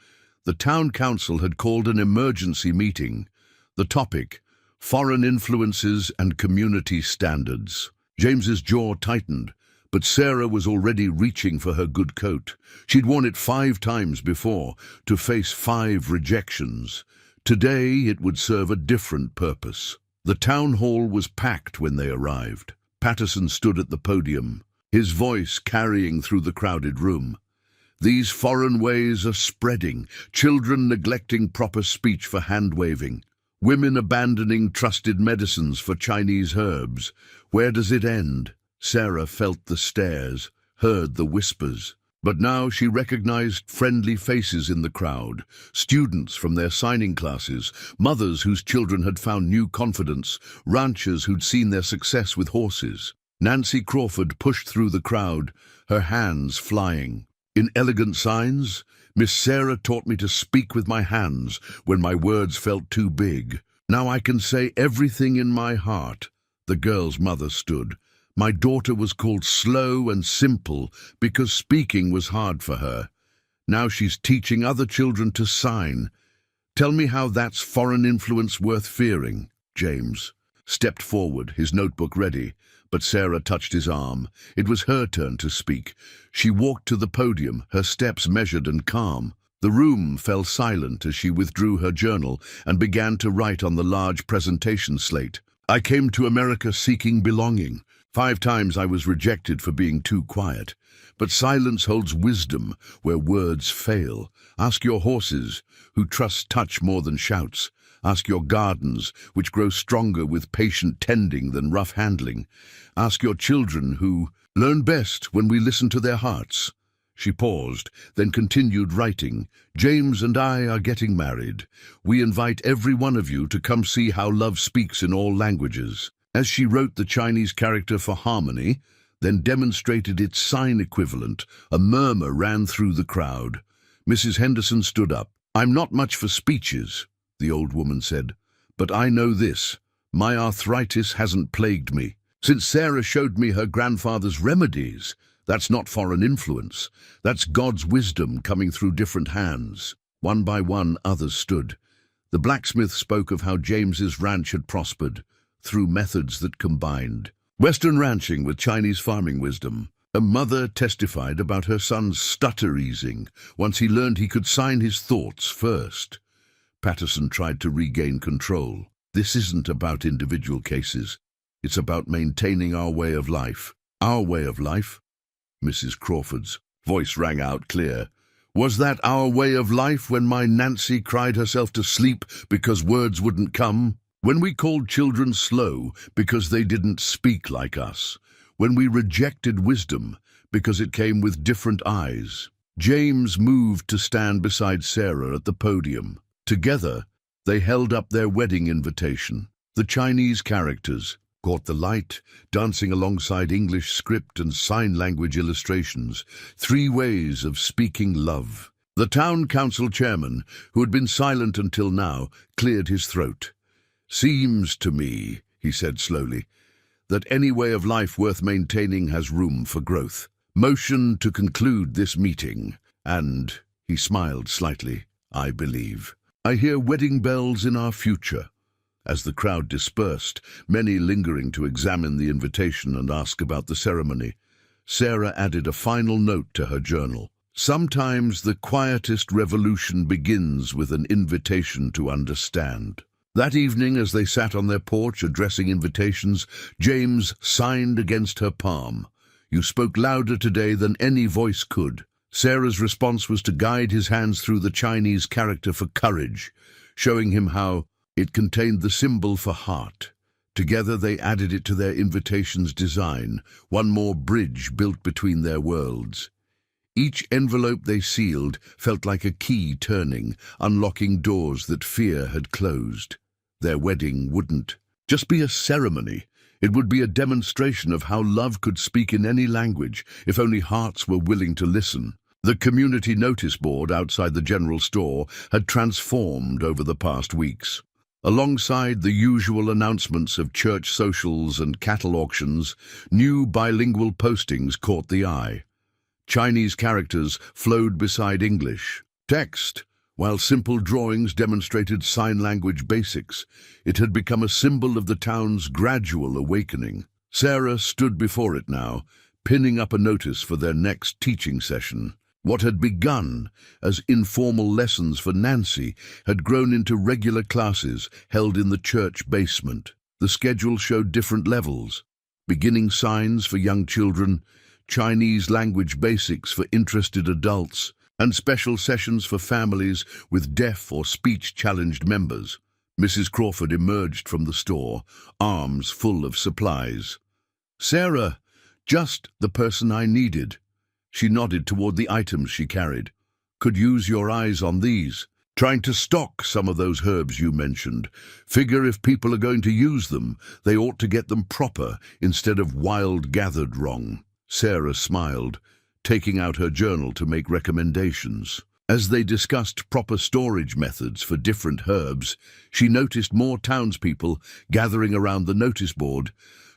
The town council had called an emergency meeting. The topic, foreign influences and community standards. James's jaw tightened, but Sarah was already reaching for her good coat. She'd worn it 5 times before, to face 5 rejections. Today it would serve a different purpose. The town hall was packed when they arrived. Patterson stood at the podium, his voice carrying through the crowded room. "These foreign ways are spreading, children neglecting proper speech for hand-waving, women abandoning trusted medicines for Chinese herbs. Where does it end?" Sarah felt the stares, heard the whispers. But now she recognized friendly faces in the crowd, students from their signing classes, mothers whose children had found new confidence, ranchers who'd seen their success with horses. Nancy Crawford pushed through the crowd, her hands flying. "In elegant signs, Miss Sarah taught me to speak with my hands when my words felt too big. Now I can say everything in my heart." The girl's mother stood. "My daughter was called slow and simple because speaking was hard for her. Now she's teaching other children to sign. Tell me how that's foreign influence worth fearing." James stepped forward, his notebook ready, but Sarah touched his arm. It was her turn to speak. She walked to the podium, her steps measured and calm. The room fell silent as she withdrew her journal and began to write on the large presentation slate. "I came to America seeking belonging. 5 times I was rejected for being too quiet. But silence holds wisdom where words fail. Ask your horses, who trust touch more than shouts. Ask your gardens, which grow stronger with patient tending than rough handling. Ask your children, who learn best when we listen to their hearts." She paused, then continued writing. "James and I are getting married. We invite every one of you to come see how love speaks in all languages." As she wrote the Chinese character for harmony, then demonstrated its sign equivalent, a murmur ran through the crowd. Mrs. Henderson stood up. "I'm not much for speeches," the old woman said, "but I know this. My arthritis hasn't plagued me. Since Sarah showed me her grandfather's remedies, that's not foreign influence. That's God's wisdom coming through different hands." One by one, others stood. The blacksmith spoke of how James's ranch had prospered through methods that combined Western ranching with Chinese farming wisdom. A mother testified about her son's stutter easing once he learned he could sign his thoughts first. Patterson tried to regain control. "This isn't about individual cases. It's about maintaining our way of life." "Our way of life?" Mrs. Crawford's voice rang out clear. "Was that our way of life when my Nancy cried herself to sleep because words wouldn't come? When we called children slow because they didn't speak like us? When we rejected wisdom because it came with different eyes?" James moved to stand beside Sarah at the podium. Together, they held up their wedding invitation. The Chinese characters caught the light, dancing alongside English script and sign language illustrations, 3 ways of speaking love. The town council chairman, who had been silent until now, cleared his throat. "Seems to me," he said slowly, "that any way of life worth maintaining has room for growth. Motion to conclude this meeting, and," he smiled slightly, "I believe. I hear wedding bells in our future." As the crowd dispersed, many lingering to examine the invitation and ask about the ceremony, Sarah added a final note to her journal. Sometimes the quietest revolution begins with an invitation to understand. That evening, as they sat on their porch addressing invitations, James signed against her palm. "You spoke louder today than any voice could." Sarah's response was to guide his hands through the Chinese character for courage, showing him how it contained the symbol for heart. Together they added it to their invitation's design, one more bridge built between their worlds. Each envelope they sealed felt like a key turning, unlocking doors that fear had closed. Their wedding wouldn't just be a ceremony. It would be a demonstration of how love could speak in any language, if only hearts were willing to listen. The community notice board outside the general store had transformed over the past weeks. Alongside the usual announcements of church socials and cattle auctions, new bilingual postings caught the eye. Chinese characters flowed beside English text, while simple drawings demonstrated sign language basics. It had become a symbol of the town's gradual awakening. Sarah stood before it now, pinning up a notice for their next teaching session. What had begun as informal lessons for Nancy had grown into regular classes held in the church basement. The schedule showed different levels: beginning signs for young children, Chinese language basics for interested adults, and special sessions for families with deaf or speech-challenged members. Mrs. Crawford emerged from the store, arms full of supplies. "Sarah, just the person I needed." She nodded toward the items she carried. "Could use your eyes on these. Trying to stock some of those herbs you mentioned. Figure if people are going to use them, they ought to get them proper instead of wild gathered wrong." Sarah smiled, taking out her journal to make recommendations. As they discussed proper storage methods for different herbs, she noticed more townspeople gathering around the notice board,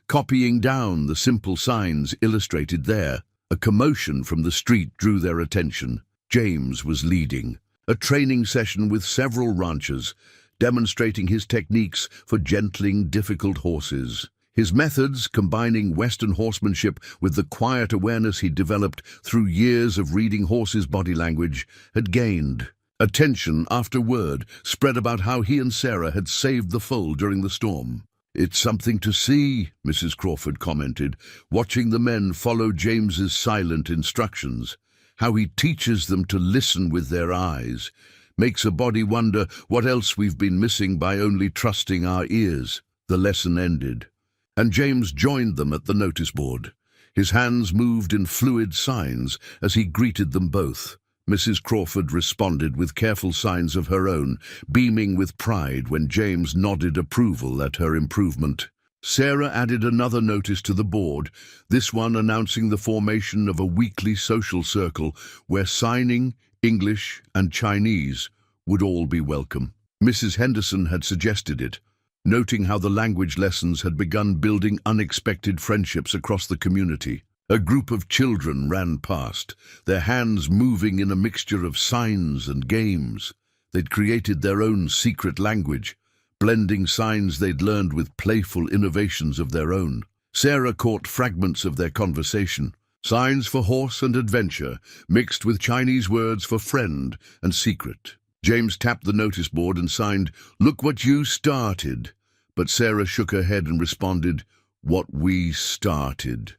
copying down the simple signs illustrated there. A commotion from the street drew their attention. James was leading a training session with several ranchers, demonstrating his techniques for gentling difficult horses. His methods, combining Western horsemanship with the quiet awareness he'd developed through years of reading horses' body language, had gained attention after word spread about how he and Sarah had saved the foal during the storm. "It's something to see," Mrs. Crawford commented, watching the men follow James's silent instructions. "How he teaches them to listen with their eyes. Makes a body wonder what else we've been missing by only trusting our ears." The lesson ended, and James joined them at the notice board. His hands moved in fluid signs as he greeted them both. Mrs. Crawford responded with careful signs of her own, beaming with pride when James nodded approval at her improvement. Sarah added another notice to the board, this one announcing the formation of a weekly social circle where signing, English, and Chinese would all be welcome. Mrs. Henderson had suggested it, noting how the language lessons had begun building unexpected friendships across the community. A group of children ran past, their hands moving in a mixture of signs and games. They'd created their own secret language, blending signs they'd learned with playful innovations of their own. Sarah caught fragments of their conversation, signs for horse and adventure, mixed with Chinese words for friend and secret. James tapped the notice board and signed, "Look what you started." But Sarah shook her head and responded, "What we started.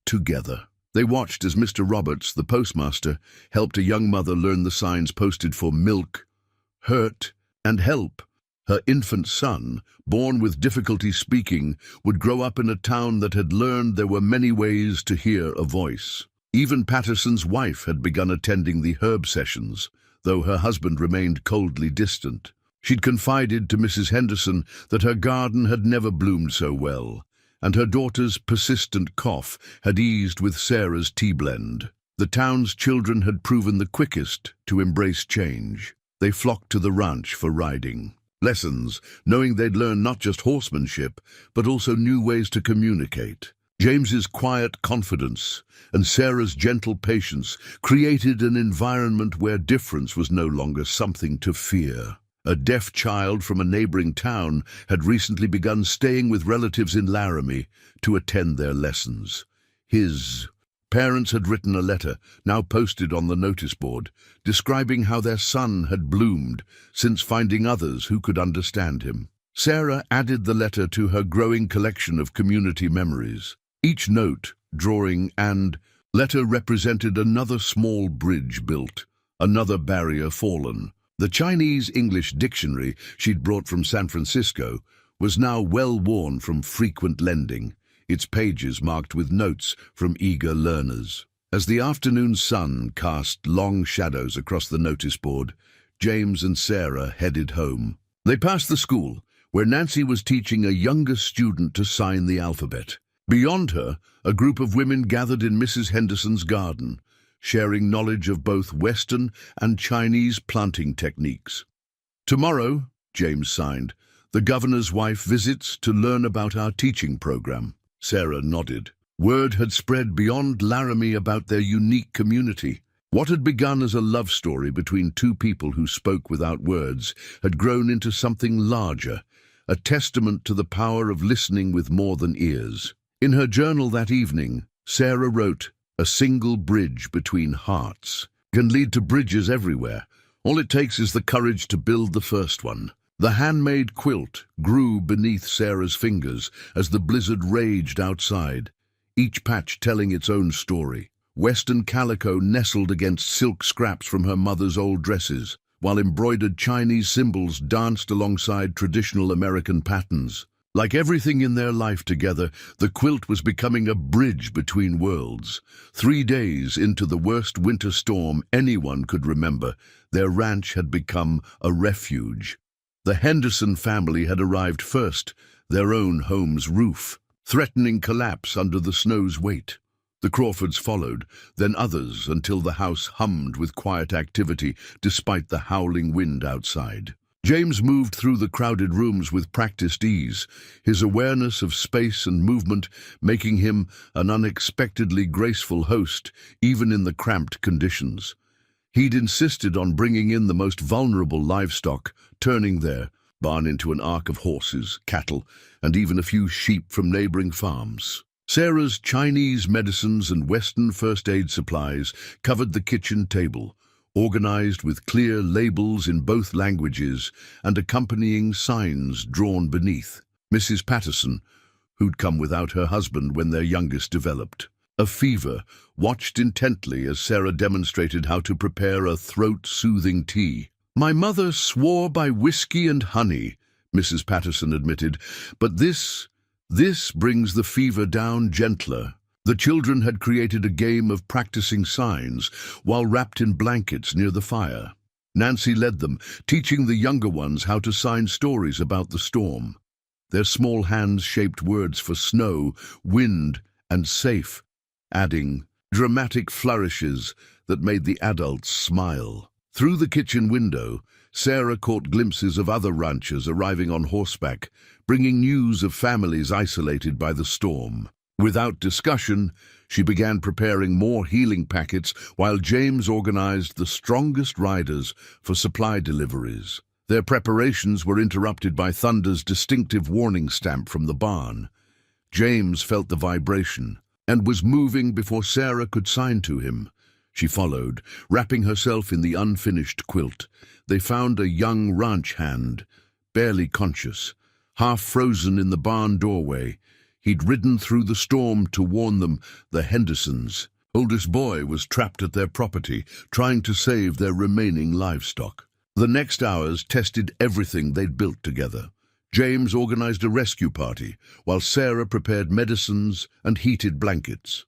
Together." They watched as Mr. Roberts, the postmaster, helped a young mother learn the signs posted for milk, hurt, and help. Her infant son, born with difficulty speaking, would grow up in a town that had learned there were many ways to hear a voice. Even Patterson's wife had begun attending the herb sessions, though her husband remained coldly distant. She'd confided to Mrs. Henderson that her garden had never bloomed so well, and her daughter's persistent cough had eased with Sarah's tea blend. The town's children had proven the quickest to embrace change. They flocked to the ranch for riding lessons, knowing they'd learn not just horsemanship, but also new ways to communicate. James's quiet confidence and Sarah's gentle patience created an environment where difference was no longer something to fear. A deaf child from a neighboring town had recently begun staying with relatives in Laramie to attend their lessons. His Parents had written a letter, now posted on the notice board, describing how their son had bloomed since finding others who could understand him. Sarah added the letter to her growing collection of community memories. Each note, drawing, and letter represented another small bridge built, another barrier fallen. The Chinese-English dictionary she'd brought from San Francisco was now well worn from frequent lending, its pages marked with notes from eager learners. As the afternoon sun cast long shadows across the notice board, James and Sarah headed home. They passed the school, where Nancy was teaching a younger student to sign the alphabet. Beyond her, a group of women gathered in Mrs. Henderson's garden, sharing knowledge of both Western and Chinese planting techniques. "Tomorrow," James signed, "the governor's wife visits to learn about our teaching program." Sarah nodded. Word had spread beyond Laramie about their unique community. What had begun as a love story between two people who spoke without words had grown into something larger, a testament to the power of listening with more than ears. In her journal that evening, Sarah wrote, "A single bridge between hearts can lead to bridges everywhere. All it takes is the courage to build the first one." The handmade quilt grew beneath Sarah's fingers as the blizzard raged outside, each patch telling its own story. Western calico nestled against silk scraps from her mother's old dresses, while embroidered Chinese symbols danced alongside traditional American patterns. Like everything in their life together, the quilt was becoming a bridge between worlds. 3 days into the worst winter storm anyone could remember, their ranch had become a refuge. The Henderson family had arrived first, their own home's roof, threatening collapse under the snow's weight. The Crawfords followed, then others, until the house hummed with quiet activity despite the howling wind outside. James moved through the crowded rooms with practiced ease, his awareness of space and movement making him an unexpectedly graceful host, even in the cramped conditions. He'd insisted on bringing in the most vulnerable livestock, turning their barn into an ark of horses, cattle, and even a few sheep from neighboring farms. Sarah's Chinese medicines and Western first aid supplies covered the kitchen table, organized with clear labels in both languages and accompanying signs drawn beneath. Mrs. Patterson, who'd come without her husband when their youngest developed, a fever, watched intently as Sarah demonstrated how to prepare a throat-soothing tea. "My mother swore by whiskey and honey," Mrs. Patterson admitted, "but this brings the fever down gentler." The children had created a game of practicing signs while wrapped in blankets near the fire. Nancy led them, teaching the younger ones how to sign stories about the storm. Their small hands shaped words for snow, wind, and safe, adding dramatic flourishes that made the adults smile. Through the kitchen window, Sarah caught glimpses of other ranchers arriving on horseback, bringing news of families isolated by the storm. Without discussion, she began preparing more healing packets while James organized the strongest riders for supply deliveries. Their preparations were interrupted by Thunder's distinctive warning stamp from the barn. James felt the vibration and was moving before Sarah could sign to him. She followed, wrapping herself in the unfinished quilt. They found a young ranch hand, barely conscious, half frozen in the barn doorway. He'd ridden through the storm to warn them, the Hendersons' oldest boy, was trapped at their property, trying to save their remaining livestock. The next hours tested everything they'd built together. James organized a rescue party, while Sarah prepared medicines and heated blankets.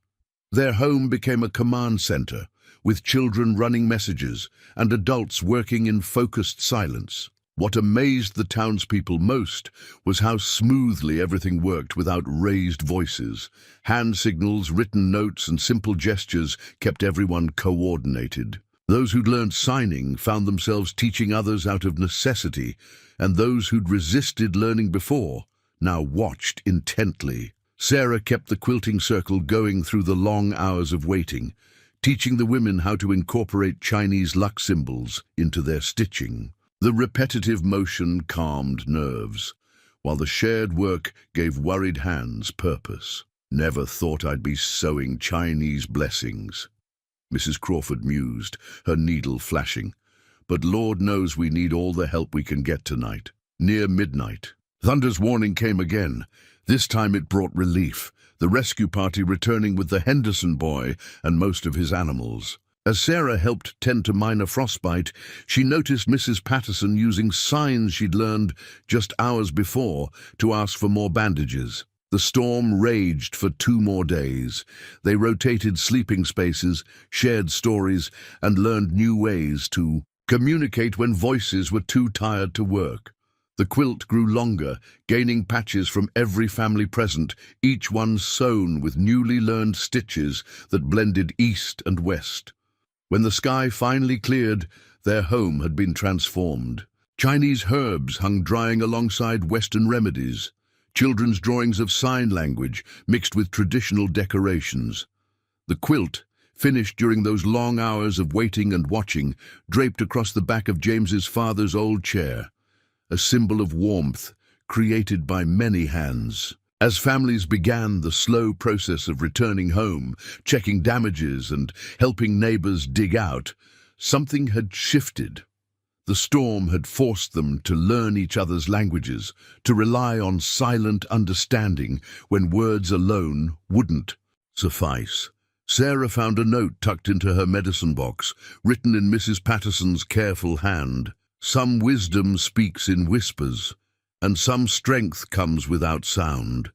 Their home became a command center, with children running messages and adults working in focused silence. What amazed the townspeople most was how smoothly everything worked without raised voices. Hand signals, written notes, and simple gestures kept everyone coordinated. Those who'd learned signing found themselves teaching others out of necessity, and those who'd resisted learning before now watched intently. Sarah kept the quilting circle going through the long hours of waiting, teaching the women how to incorporate Chinese luck symbols into their stitching. The repetitive motion calmed nerves, while the shared work gave worried hands purpose. Never thought I'd be sowing Chinese blessings, Mrs. Crawford mused, her needle flashing. But Lord knows we need all the help we can get tonight. Near midnight, Thunder's warning came again. This time it brought relief, the rescue party returning with the Henderson boy and most of his animals. As Sarah helped tend to minor frostbite, she noticed Mrs. Patterson using signs she'd learned just hours before to ask for more bandages. The storm raged for 2 more days. They rotated sleeping spaces, shared stories, and learned new ways to communicate when voices were too tired to work. The quilt grew longer, gaining patches from every family present, each one sewn with newly learned stitches that blended east and west. When the sky finally cleared, their home had been transformed. Chinese herbs hung drying alongside Western remedies. Children's drawings of sign language mixed with traditional decorations. The quilt, finished during those long hours of waiting and watching, draped across the back of James's father's old chair, a symbol of warmth created by many hands. As families began the slow process of returning home, checking damages and helping neighbors dig out, something had shifted. The storm had forced them to learn each other's languages, to rely on silent understanding when words alone wouldn't suffice. Sarah found a note tucked into her medicine box, written in Mrs. Patterson's careful hand. Some wisdom speaks in whispers, and some strength comes without sound.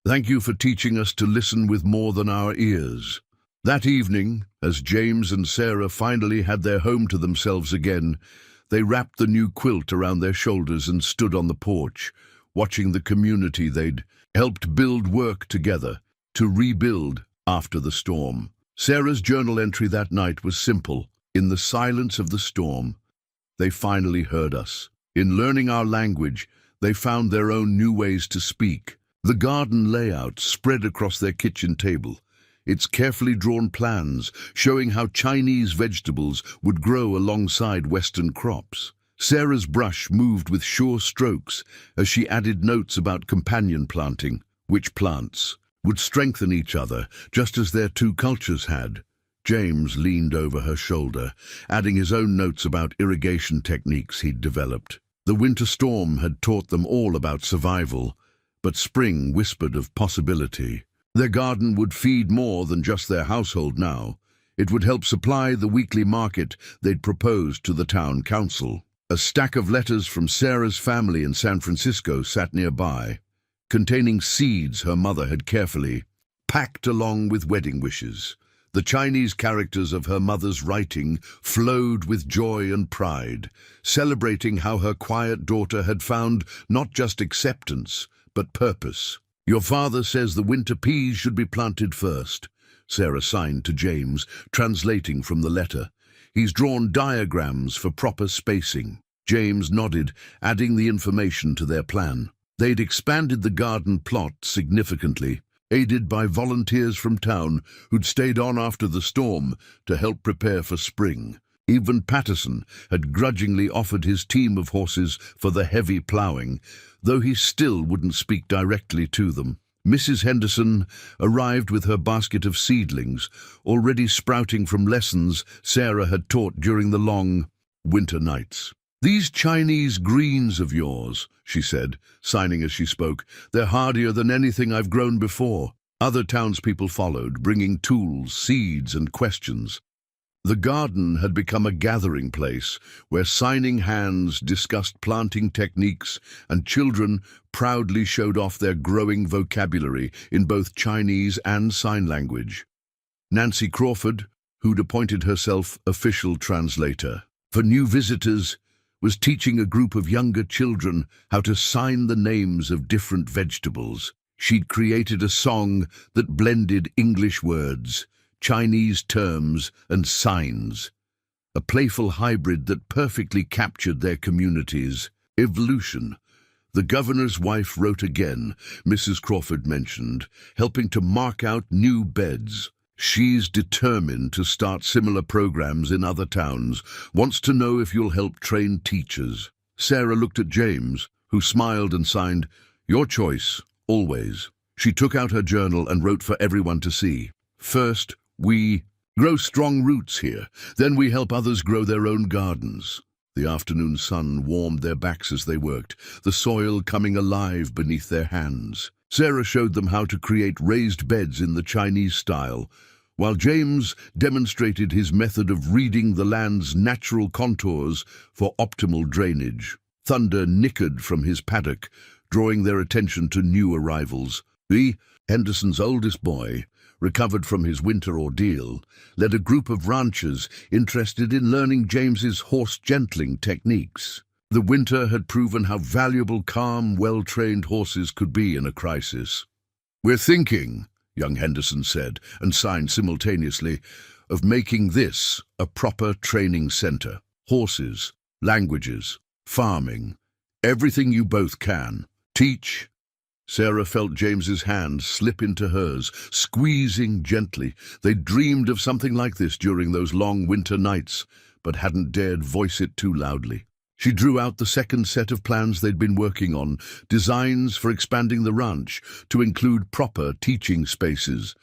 Thank you for teaching us to listen with more than our ears. That evening, as James and Sarah finally had their home to themselves again, they wrapped the new quilt around their shoulders and stood on the porch, watching the community they'd helped build work together to rebuild after the storm. Sarah's journal entry that night was simple. In the silence of the storm, they finally heard us. In learning our language, they found their own new ways to speak. The garden layout spread across their kitchen table, its carefully drawn plans showing how Chinese vegetables would grow alongside Western crops. Sarah's brush moved with sure strokes as she added notes about companion planting, which plants would strengthen each other just as their 2 cultures had. James leaned over her shoulder, adding his own notes about irrigation techniques he'd developed. The winter storm had taught them all about survival, but spring whispered of possibility. Their garden would feed more than just their household now. It would help supply the weekly market they'd proposed to the town council. A stack of letters from Sarah's family in San Francisco sat nearby, containing seeds her mother had carefully packed along with wedding wishes. The Chinese characters of her mother's writing flowed with joy and pride, celebrating how her quiet daughter had found not just acceptance, but purpose. Your father says the winter peas should be planted first, Sarah signed to James, translating from the letter. He's drawn diagrams for proper spacing. James nodded, adding the information to their plan. They'd expanded the garden plot significantly, aided by volunteers from town who'd stayed on after the storm to help prepare for spring. Even Patterson had grudgingly offered his team of horses for the heavy ploughing, though he still wouldn't speak directly to them. Mrs. Henderson arrived with her basket of seedlings, already sprouting from lessons Sarah had taught during the long winter nights. "These Chinese greens of yours," she said, signing as she spoke, "they're hardier than anything I've grown before." Other townspeople followed, bringing tools, seeds, and questions. The garden had become a gathering place where signing hands discussed planting techniques and children proudly showed off their growing vocabulary in both Chinese and sign language. Nancy Crawford, who'd appointed herself official translator for new visitors, was teaching a group of younger children how to sign the names of different vegetables. She'd created a song that blended English words, Chinese terms, and signs, a playful hybrid that perfectly captured their community's evolution. The governor's wife wrote again, Mrs. Crawford mentioned, helping to mark out new beds. She's determined to start similar programs in other towns, wants to know if you'll help train teachers. Sarah looked at James, who smiled and signed, "Your choice, always." She took out her journal and wrote for everyone to see. First, we grow strong roots here. Then we help others grow their own gardens. The afternoon sun warmed their backs as they worked, the soil coming alive beneath their hands. Sarah showed them how to create raised beds in the Chinese style, while James demonstrated his method of reading the land's natural contours for optimal drainage. Thunder nickered from his paddock, drawing their attention to new arrivals. Henderson's oldest boy, recovered from his winter ordeal, led a group of ranchers interested in learning James's horse gentling techniques. The winter had proven how valuable calm, well-trained horses could be in a crisis. "We're thinking," young Henderson said, and signed simultaneously, "of making this a proper training center. Horses, languages, farming, everything you both can. Teach." Sarah felt James's hand slip into hers, squeezing gently. They dreamed of something like this during those long winter nights, but hadn't dared voice it too loudly. She drew out the second set of plans they'd been working on, designs for expanding the ranch to include proper teaching spaces.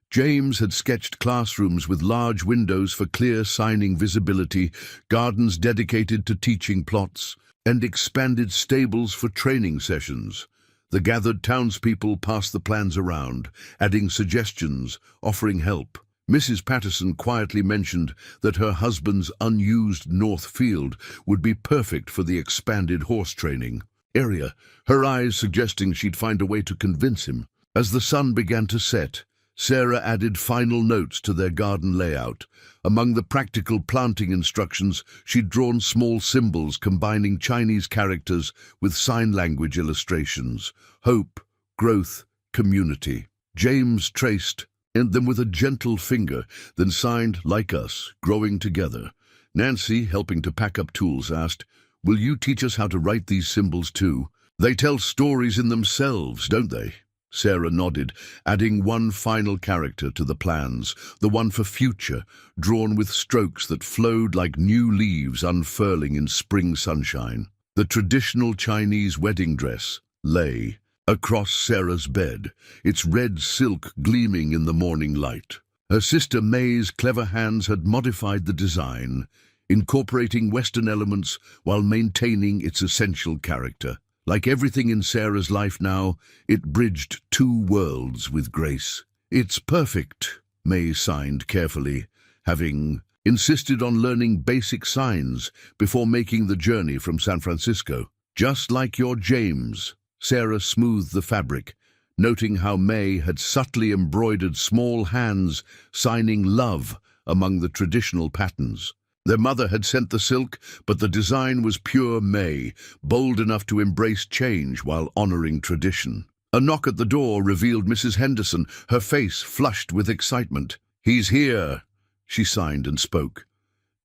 James had sketched classrooms with large windows for clear signing visibility, gardens dedicated to teaching plots, and expanded stables for training sessions. The gathered townspeople passed the plans around, adding suggestions, offering help. Mrs. Patterson quietly mentioned that her husband's unused north field would be perfect for the expanded horse training area, her eyes suggesting she'd find a way to convince him. As the sun began to set, Sarah added final notes to their garden layout. Among the practical planting instructions, she'd drawn small symbols combining Chinese characters with sign language illustrations: hope, growth, community. James traced them with a gentle finger, then signed, "Like us, growing together." Nancy, helping to pack up tools, asked, "Will you teach us how to write these symbols too? They tell stories in themselves, don't they?" Sarah nodded, adding one final character to the plans, the one for future, drawn with strokes that flowed like new leaves unfurling in spring sunshine. The traditional Chinese wedding dress lay across Sarah's bed, its red silk gleaming in the morning light. Her sister May's clever hands had modified the design, incorporating Western elements while maintaining its essential character. Like everything in Sarah's life now, it bridged two worlds with grace. "It's perfect," May signed carefully, having insisted on learning basic signs before making the journey from San Francisco. "Just like your James." Sarah smoothed the fabric, noting how May had subtly embroidered small hands signing love among the traditional patterns. Their mother had sent the silk, but the design was pure May, bold enough to embrace change while honoring tradition. A knock at the door revealed Mrs. Henderson, her face flushed with excitement. "He's here," she signed and spoke.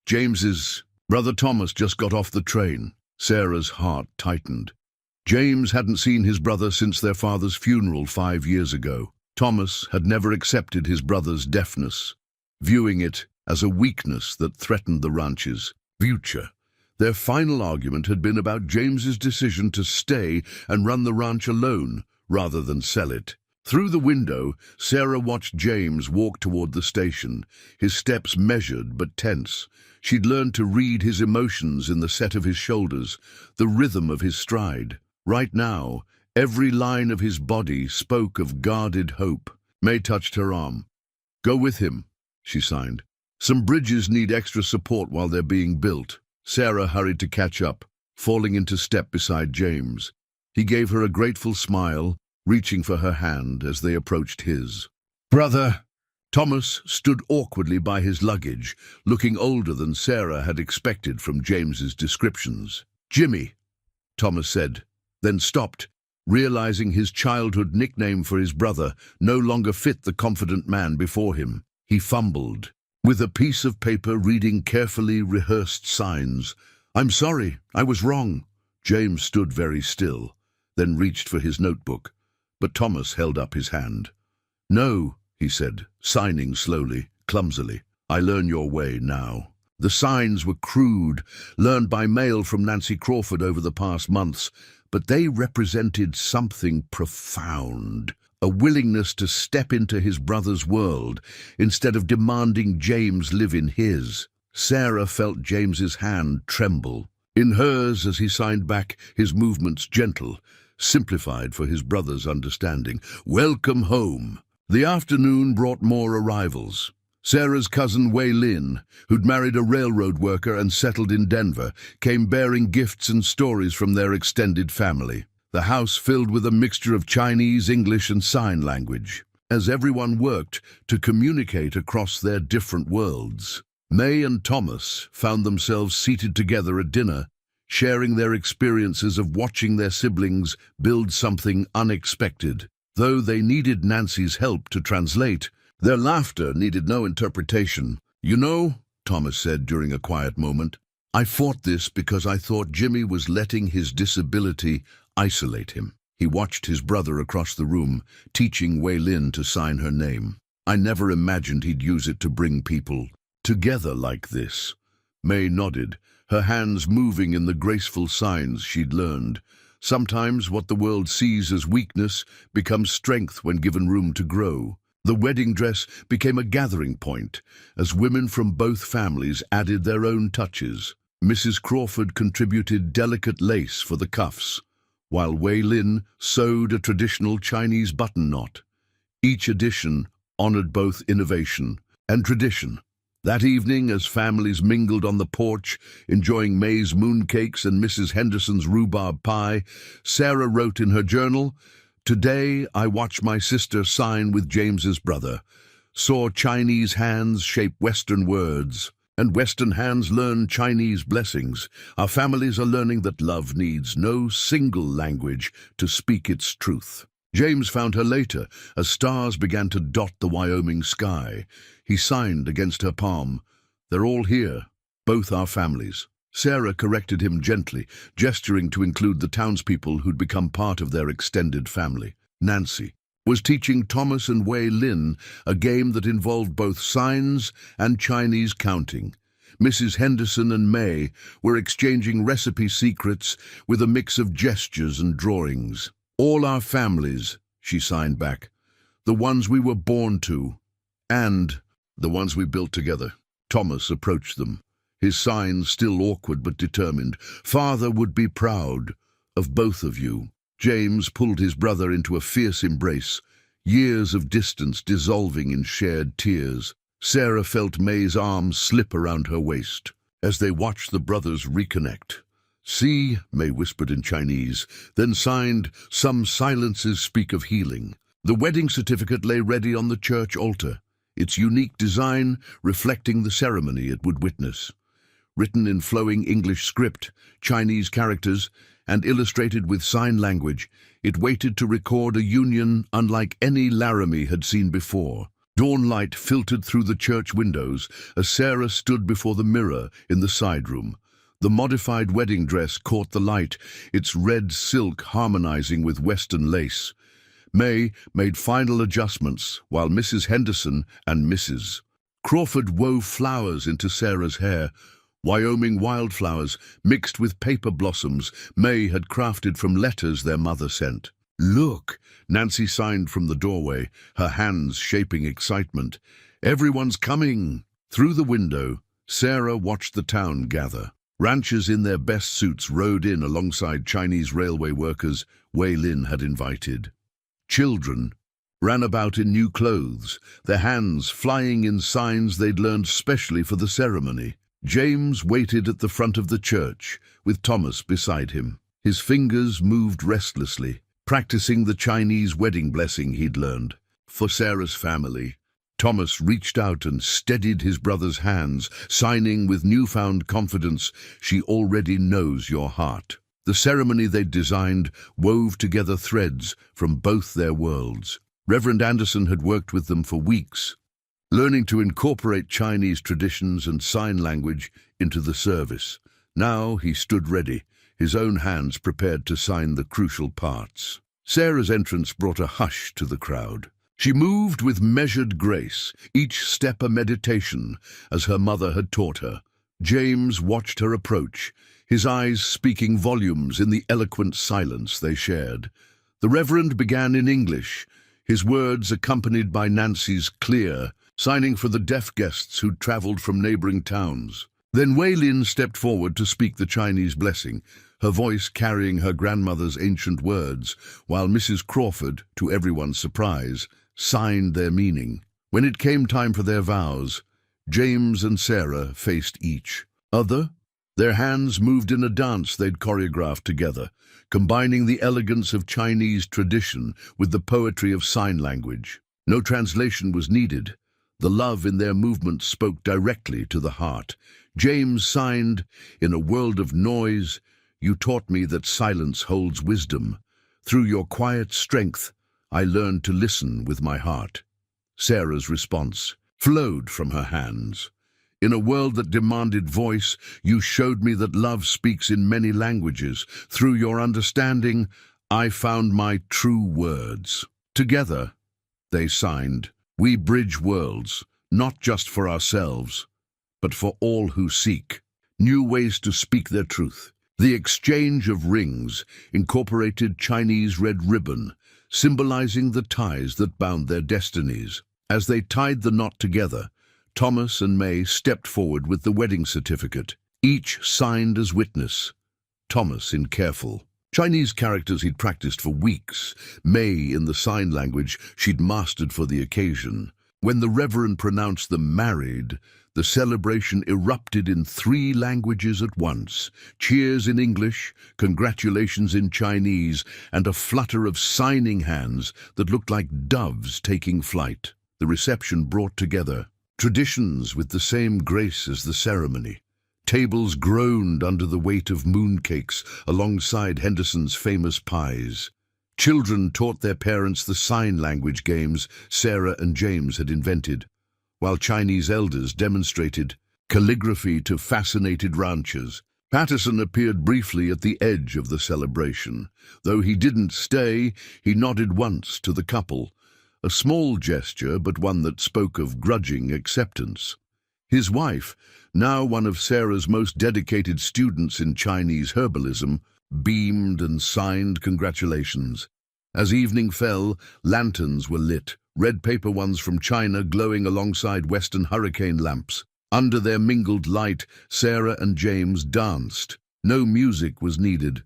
"James's brother Thomas just got off the train." Sarah's heart tightened. James hadn't seen his brother since their father's funeral 5 years ago. Thomas had never accepted his brother's deafness, viewing it as a weakness that threatened the ranch's future. Their final argument had been about James's decision to stay and run the ranch alone rather than sell it. Through the window, Sarah watched James walk toward the station, his steps measured but tense. She'd learned to read his emotions in the set of his shoulders, the rhythm of his stride. Right now, every line of his body spoke of guarded hope. May touched her arm. "Go with him," she signed. "Some bridges need extra support while they're being built." Sarah hurried to catch up, falling into step beside James. He gave her a grateful smile, reaching for her hand as they approached his. "Brother!" Thomas stood awkwardly by his luggage, looking older than Sarah had expected from James's descriptions. "Jimmy," Thomas said, then stopped, realizing his childhood nickname for his brother no longer fit the confident man before him. He fumbled, with a piece of paper reading carefully rehearsed signs. "I'm sorry, I was wrong." James stood very still, then reached for his notebook, but Thomas held up his hand. "No," he said, signing slowly, clumsily. "I learn your way now." The signs were crude, learned by mail from Nancy Crawford over the past months, but they represented something profound. a willingness to step into his brother's world instead of demanding James live in his. Sarah felt James's hand tremble. In hers, as he signed back, his movements gentle, simplified for his brother's understanding. Welcome home. The afternoon brought more arrivals. Sarah's cousin Wei Lin, who'd married a railroad worker and settled in Denver, came bearing gifts and stories from their extended family. The house filled with a mixture of Chinese, English, and sign language, as everyone worked to communicate across their different worlds. May and Thomas found themselves seated together at dinner, sharing their experiences of watching their siblings build something unexpected. Though they needed Nancy's help to translate, their laughter needed no interpretation. "You know," Thomas said during a quiet moment, "I fought this because I thought Jimmy was letting his disability isolate him." He watched his brother across the room, teaching Wei Lin to sign her name. "I never imagined he'd use it to bring people together like this." May nodded, her hands moving in the graceful signs she'd learned. Sometimes what the world sees as weakness becomes strength when given room to grow. The wedding dress became a gathering point, as women from both families added their own touches. Mrs. Crawford contributed delicate lace for the cuffs, while Wei Lin sewed a traditional Chinese button knot. Each addition honored both innovation and tradition. That evening, as families mingled on the porch, enjoying May's mooncakes and Mrs. Henderson's rhubarb pie, Sarah wrote in her journal, "Today I watched my sister sign with James's brother, saw Chinese hands shape Western words, and Western hands learn Chinese blessings. Our families are learning that love needs no single language to speak its truth." James found her later, as stars began to dot the Wyoming sky. He signed against her palm, "They're all here, both our families." Sarah corrected him gently, gesturing to include the townspeople who'd become part of their extended family. Nancy was teaching Thomas and Wei Lin a game that involved both signs and Chinese counting. Mrs. Henderson and May were exchanging recipe secrets with a mix of gestures and drawings. "All our families," she signed back, "the ones we were born to, and the ones we built together." Thomas approached them, his signs still awkward but determined. "Father would be proud of both of you." James pulled his brother into a fierce embrace, years of distance dissolving in shared tears. Sarah felt May's arms slip around her waist as they watched the brothers reconnect. "See," May whispered in Chinese, then signed, "Some silences speak of healing." The wedding certificate lay ready on the church altar, its unique design reflecting the ceremony it would witness. Written in flowing English script, Chinese characters, and illustrated with sign language, it waited to record a union unlike any Laramie had seen before. Dawn light filtered through the church windows as Sarah stood before the mirror in the side room. The modified wedding dress caught the light, its red silk harmonizing with Western lace. May made final adjustments, while Mrs. Henderson and Mrs. Crawford wove flowers into Sarah's hair, Wyoming wildflowers mixed with paper blossoms May had crafted from letters their mother sent. "Look," Nancy signed from the doorway, her hands shaping excitement. "Everyone's coming." Through the window, Sarah watched the town gather. Ranchers in their best suits rode in alongside Chinese railway workers Wei Lin had invited. Children ran about in new clothes, their hands flying in signs they'd learned specially for the ceremony. James waited at the front of the church, with Thomas beside him. His fingers moved restlessly, practicing the Chinese wedding blessing he'd learned. For Sarah's family, Thomas reached out and steadied his brother's hands, signing with newfound confidence, "She already knows your heart." The ceremony they'd designed wove together threads from both their worlds. Reverend Anderson had worked with them for weeks, learning to incorporate Chinese traditions and sign language into the service. Now he stood ready, his own hands prepared to sign the crucial parts. Sarah's entrance brought a hush to the crowd. She moved with measured grace, each step a meditation, as her mother had taught her. James watched her approach, his eyes speaking volumes in the eloquent silence they shared. The Reverend began in English, his words accompanied by Nancy's clear, signing for the deaf guests who'd traveled from neighboring towns. Then Wei Lin stepped forward to speak the Chinese blessing, her voice carrying her grandmother's ancient words, while Mrs. Crawford, to everyone's surprise, signed their meaning. When it came time for their vows, James and Sarah faced each other. Their hands moved in a dance they'd choreographed together, combining the elegance of Chinese tradition with the poetry of sign language. No translation was needed. The love in their movements spoke directly to the heart. James signed, "In a world of noise, you taught me that silence holds wisdom. Through your quiet strength, I learned to listen with my heart." Sarah's response flowed from her hands. "In a world that demanded voice, you showed me that love speaks in many languages. Through your understanding, I found my true words." Together, they signed, "We bridge worlds, not just for ourselves, but for all who seek new ways to speak their truth." The exchange of rings incorporated Chinese red ribbon, symbolizing the ties that bound their destinies. As they tied the knot together, Thomas and May stepped forward with the wedding certificate, each signed as witness. Thomas in careful Chinese characters he'd practiced for weeks, May in the sign language she'd mastered for the occasion. When the Reverend pronounced them married, the celebration erupted in 3 languages at once: cheers in English, congratulations in Chinese, and a flutter of signing hands that looked like doves taking flight. The reception brought together traditions with the same grace as the ceremony. Tables groaned under the weight of mooncakes alongside Henderson's famous pies. Children taught their parents the sign language games Sarah and James had invented, while Chinese elders demonstrated calligraphy to fascinated ranchers. Patterson appeared briefly at the edge of the celebration. Though he didn't stay, he nodded once to the couple, a small gesture, but one that spoke of grudging acceptance. His wife, now one of Sarah's most dedicated students in Chinese herbalism, beamed and signed congratulations. As evening fell, lanterns were lit, red paper ones from China glowing alongside Western hurricane lamps. Under their mingled light, Sarah and James danced. No music was needed.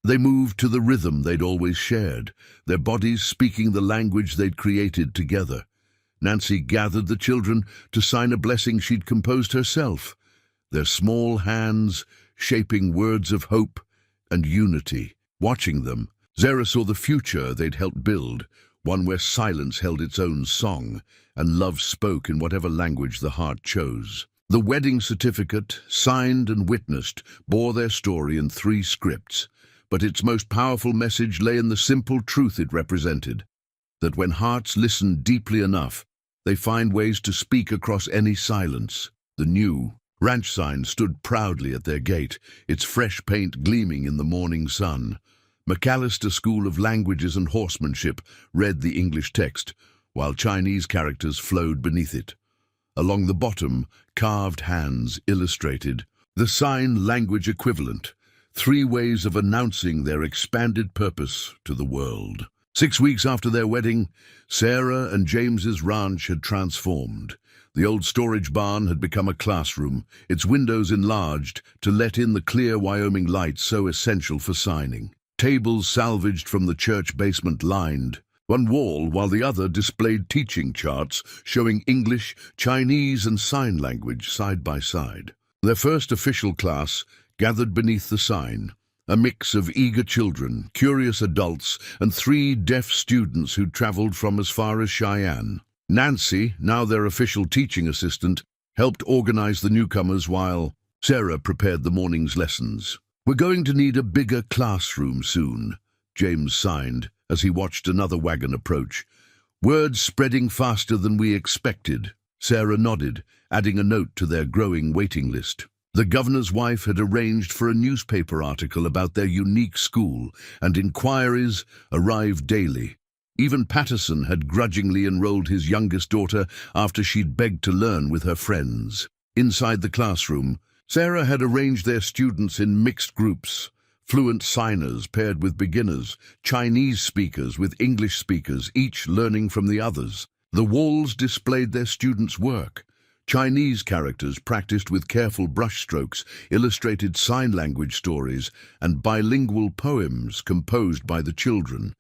They moved to the rhythm they'd always shared, their bodies speaking the language they'd created together. Nancy gathered the children to sign a blessing she'd composed herself, their small hands shaping words of hope and unity. Watching them, Sarah saw the future they'd helped build, one where silence held its own song and love spoke in whatever language the heart chose. The wedding certificate, signed and witnessed, bore their story in 3 scripts, but its most powerful message lay in the simple truth it represented, that when hearts listen deeply enough, they find ways to speak across any silence. The new ranch sign stood proudly at their gate, its fresh paint gleaming in the morning sun. McAllister School of Languages and Horsemanship read the English text, while Chinese characters flowed beneath it. Along the bottom, carved hands illustrated the sign language equivalent, 3 ways of announcing their expanded purpose to the world. 6 weeks after their wedding, Sarah and James's ranch had transformed. The old storage barn had become a classroom, its windows enlarged to let in the clear Wyoming light so essential for signing. Tables salvaged from the church basement lined one wall, while the other displayed teaching charts showing English, Chinese, and sign language side by side. Their first official class gathered beneath the sign, a mix of eager children, curious adults, and 3 deaf students who'd traveled from as far as Cheyenne. Nancy, now their official teaching assistant, helped organize the newcomers while Sarah prepared the morning's lessons. "We're going to need a bigger classroom soon," James signed as he watched another wagon approach. "Words spreading faster than we expected." Sarah nodded, adding a note to their growing waiting list. The governor's wife had arranged for a newspaper article about their unique school, and inquiries arrived daily. Even Patterson had grudgingly enrolled his youngest daughter after she'd begged to learn with her friends. Inside the classroom, Sarah had arranged their students in mixed groups, Fluent signers paired with beginners, Chinese speakers with English speakers, each learning from the others. The walls displayed their students' work. Chinese characters practiced with careful brushstrokes, illustrated sign language stories, and bilingual poems composed by the children.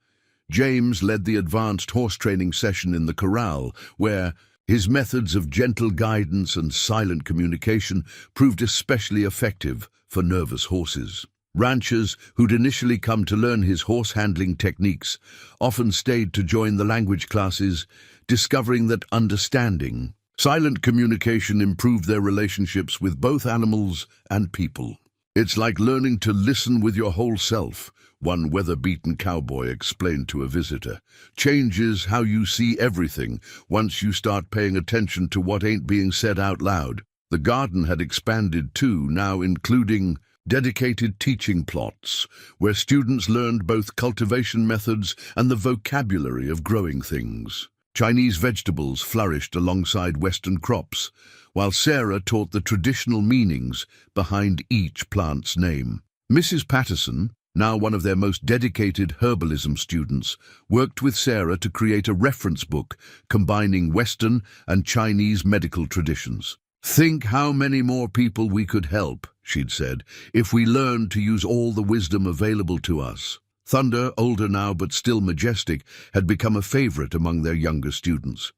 James led the advanced horse training session in the corral, where his methods of gentle guidance and silent communication proved especially effective for nervous horses. Ranchers who'd initially come to learn his horse handling techniques often stayed to join the language classes, discovering that understanding silent communication improved their relationships with both animals and people. It's like learning to listen with your whole self, one weather-beaten cowboy explained to a visitor. Changes how you see everything once you start paying attention to what ain't being said out loud. The garden had expanded too, now including dedicated teaching plots, where students learned both cultivation methods and the vocabulary of growing things. Chinese vegetables flourished alongside Western crops, while Sarah taught the traditional meanings behind each plant's name. Mrs. Patterson, now one of their most dedicated herbalism students, worked with Sarah to create a reference book combining Western and Chinese medical traditions. "Think how many more people we could help," she'd said, "if we learned to use all the wisdom available to us." Thunder, older now but still majestic, had become a favorite among their younger students.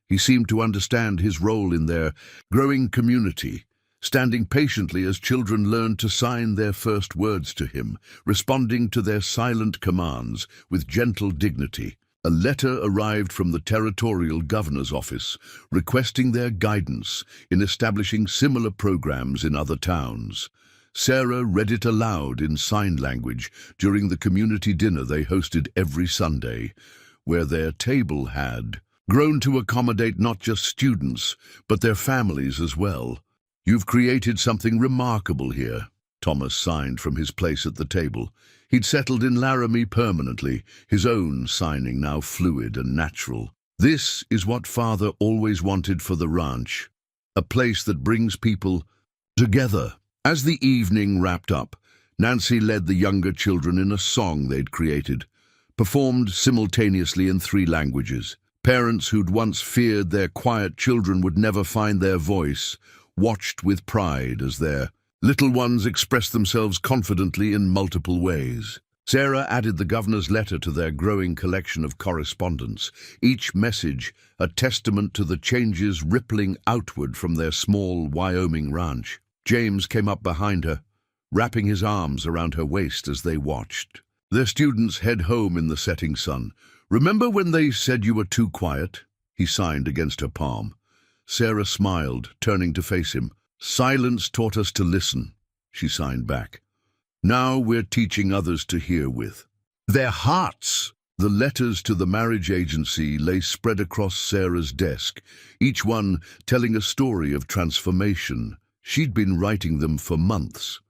He seemed to understand his role in their growing community, standing patiently as children learned to sign their first words to him, responding to their silent commands with gentle dignity. A letter arrived from the territorial governor's office requesting their guidance in establishing similar programs in other towns. Sarah read it aloud in sign language during the community dinner they hosted every Sunday, where their table had grown to accommodate not just students, but their families as well. "You've created something remarkable here," Thomas signed from his place at the table. He'd settled in Laramie permanently, his own signing now fluid and natural. "This is what Father always wanted for the ranch, a place that brings people together." As the evening wrapped up, Nancy led the younger children in a song they'd created, performed simultaneously in 3 languages. Parents who'd once feared their quiet children would never find their voice watched with pride as their little ones expressed themselves confidently in multiple ways. Sarah added the governor's letter to their growing collection of correspondence, each message a testament to the changes rippling outward from their small Wyoming ranch. James came up behind her, wrapping his arms around her waist as they watched. Their students head home in the setting sun. "Remember when they said you were too quiet?" He signed against her palm. Sarah smiled, turning to face him. "Silence taught us to listen," she signed back. "Now we're teaching others to hear with their hearts." The letters to the marriage agency lay spread across Sarah's desk, each one telling a story of transformation. She'd been writing them for months.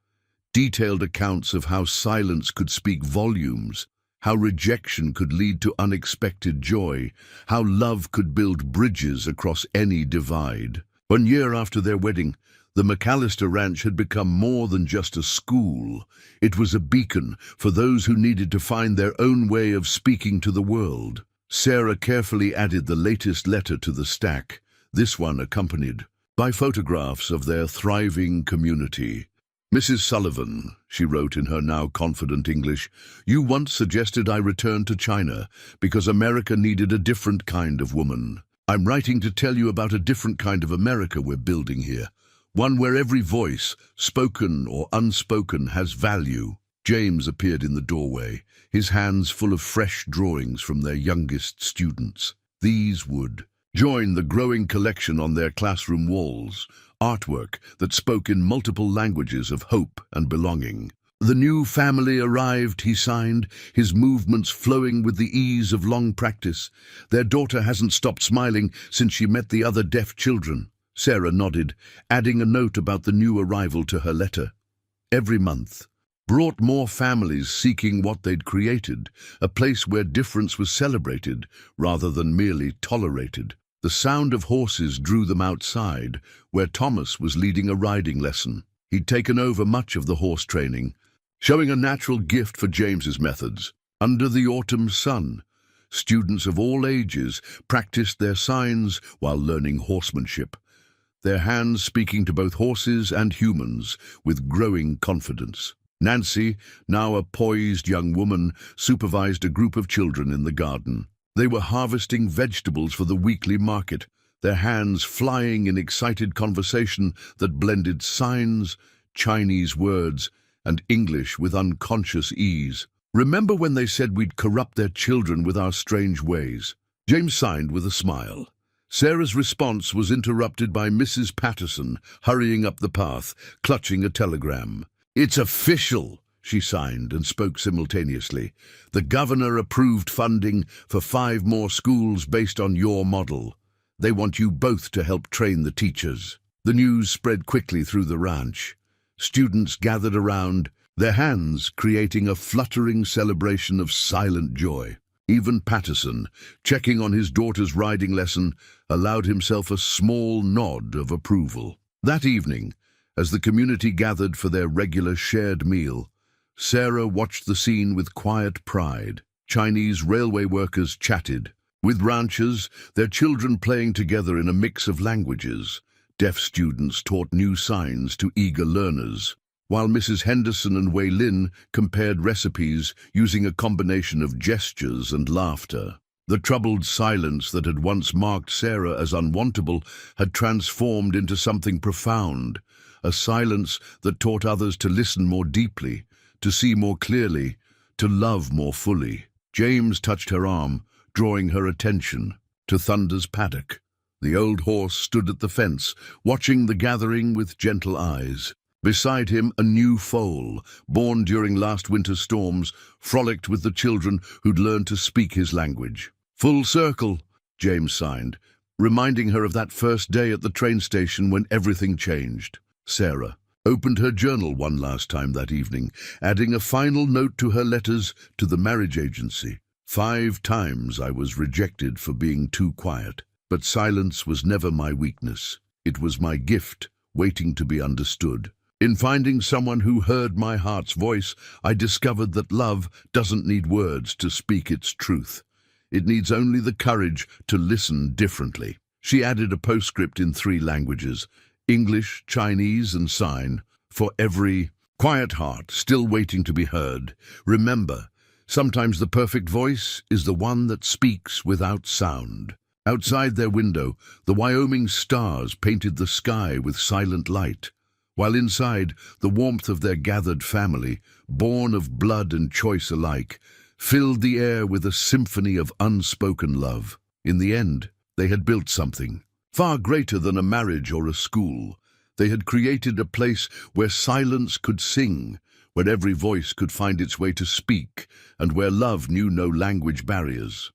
Detailed accounts of how silence could speak volumes, how rejection could lead to unexpected joy, how love could build bridges across any divide. 1 year after their wedding, the McAllister Ranch had become more than just a school. It was a beacon for those who needed to find their own way of speaking to the world. Sarah carefully added the latest letter to the stack, this one accompanied by photographs of their thriving community. "Mrs. Sullivan," she wrote in her now confident English, "you once suggested I return to China because America needed a different kind of woman. I'm writing to tell you about a different kind of America we're building here, one where every voice, spoken or unspoken, has value." James appeared in the doorway, his hands full of fresh drawings from their youngest students. These would join the growing collection on their classroom walls, artwork that spoke in multiple languages of hope and belonging. "The new family arrived," he signed, his movements flowing with the ease of long practice. "Their daughter hasn't stopped smiling since she met the other deaf children." Sarah nodded, adding a note about the new arrival to her letter. Every month brought more families seeking what they'd created, a place where difference was celebrated rather than merely tolerated. The sound of horses drew them outside, where Thomas was leading a riding lesson. He'd taken over much of the horse training, showing a natural gift for James's methods. Under the autumn sun, students of all ages practiced their signs while learning horsemanship, their hands speaking to both horses and humans with growing confidence. Nancy, now a poised young woman, supervised a group of children in the garden. They were harvesting vegetables for the weekly market, their hands flying in excited conversation that blended signs, Chinese words, and English with unconscious ease. "Remember when they said we'd corrupt their children with our strange ways?" James signed with a smile. Sarah's response was interrupted by Mrs. Patterson hurrying up the path, clutching a telegram. "It's official," she signed and spoke simultaneously. "The governor approved funding for 5 more schools based on your model. They want you both to help train the teachers." The news spread quickly through the ranch. Students gathered around, their hands creating a fluttering celebration of silent joy. Even Patterson, checking on his daughter's riding lesson, allowed himself a small nod of approval. That evening, as the community gathered for their regular shared meal, Sarah watched the scene with quiet pride. Chinese railway workers chatted, with ranchers, their children playing together in a mix of languages. Deaf students taught new signs to eager learners, while Mrs. Henderson and Wei Lin compared recipes using a combination of gestures and laughter. The troubled silence that had once marked Sarah as unwantable had transformed into something profound, a silence that taught others to listen more deeply, to see more clearly, to love more fully. James touched her arm, drawing her attention to Thunder's paddock. The old horse stood at the fence, watching the gathering with gentle eyes. Beside him, a new foal, born during last winter's storms, frolicked with the children who'd learned to speak his language. "Full circle," James signed, reminding her of that first day at the train station when everything changed. Sarah opened her journal one last time that evening, adding a final note to her letters to the marriage agency. 5 times I was rejected for being too quiet, but silence was never my weakness. It was my gift, waiting to be understood. In finding someone who heard my heart's voice, I discovered that love doesn't need words to speak its truth. It needs only the courage to listen differently. She added a postscript in 3 languages, English, Chinese, and Sign, for every quiet heart still waiting to be heard. Remember, sometimes the perfect voice is the one that speaks without sound. Outside their window, the Wyoming stars painted the sky with silent light, while inside, the warmth of their gathered family, born of blood and choice alike, filled the air with a symphony of unspoken love. In the end, they had built something far greater than a marriage or a school. They had created a place where silence could sing, where every voice could find its way to speak, and where love knew no language barriers.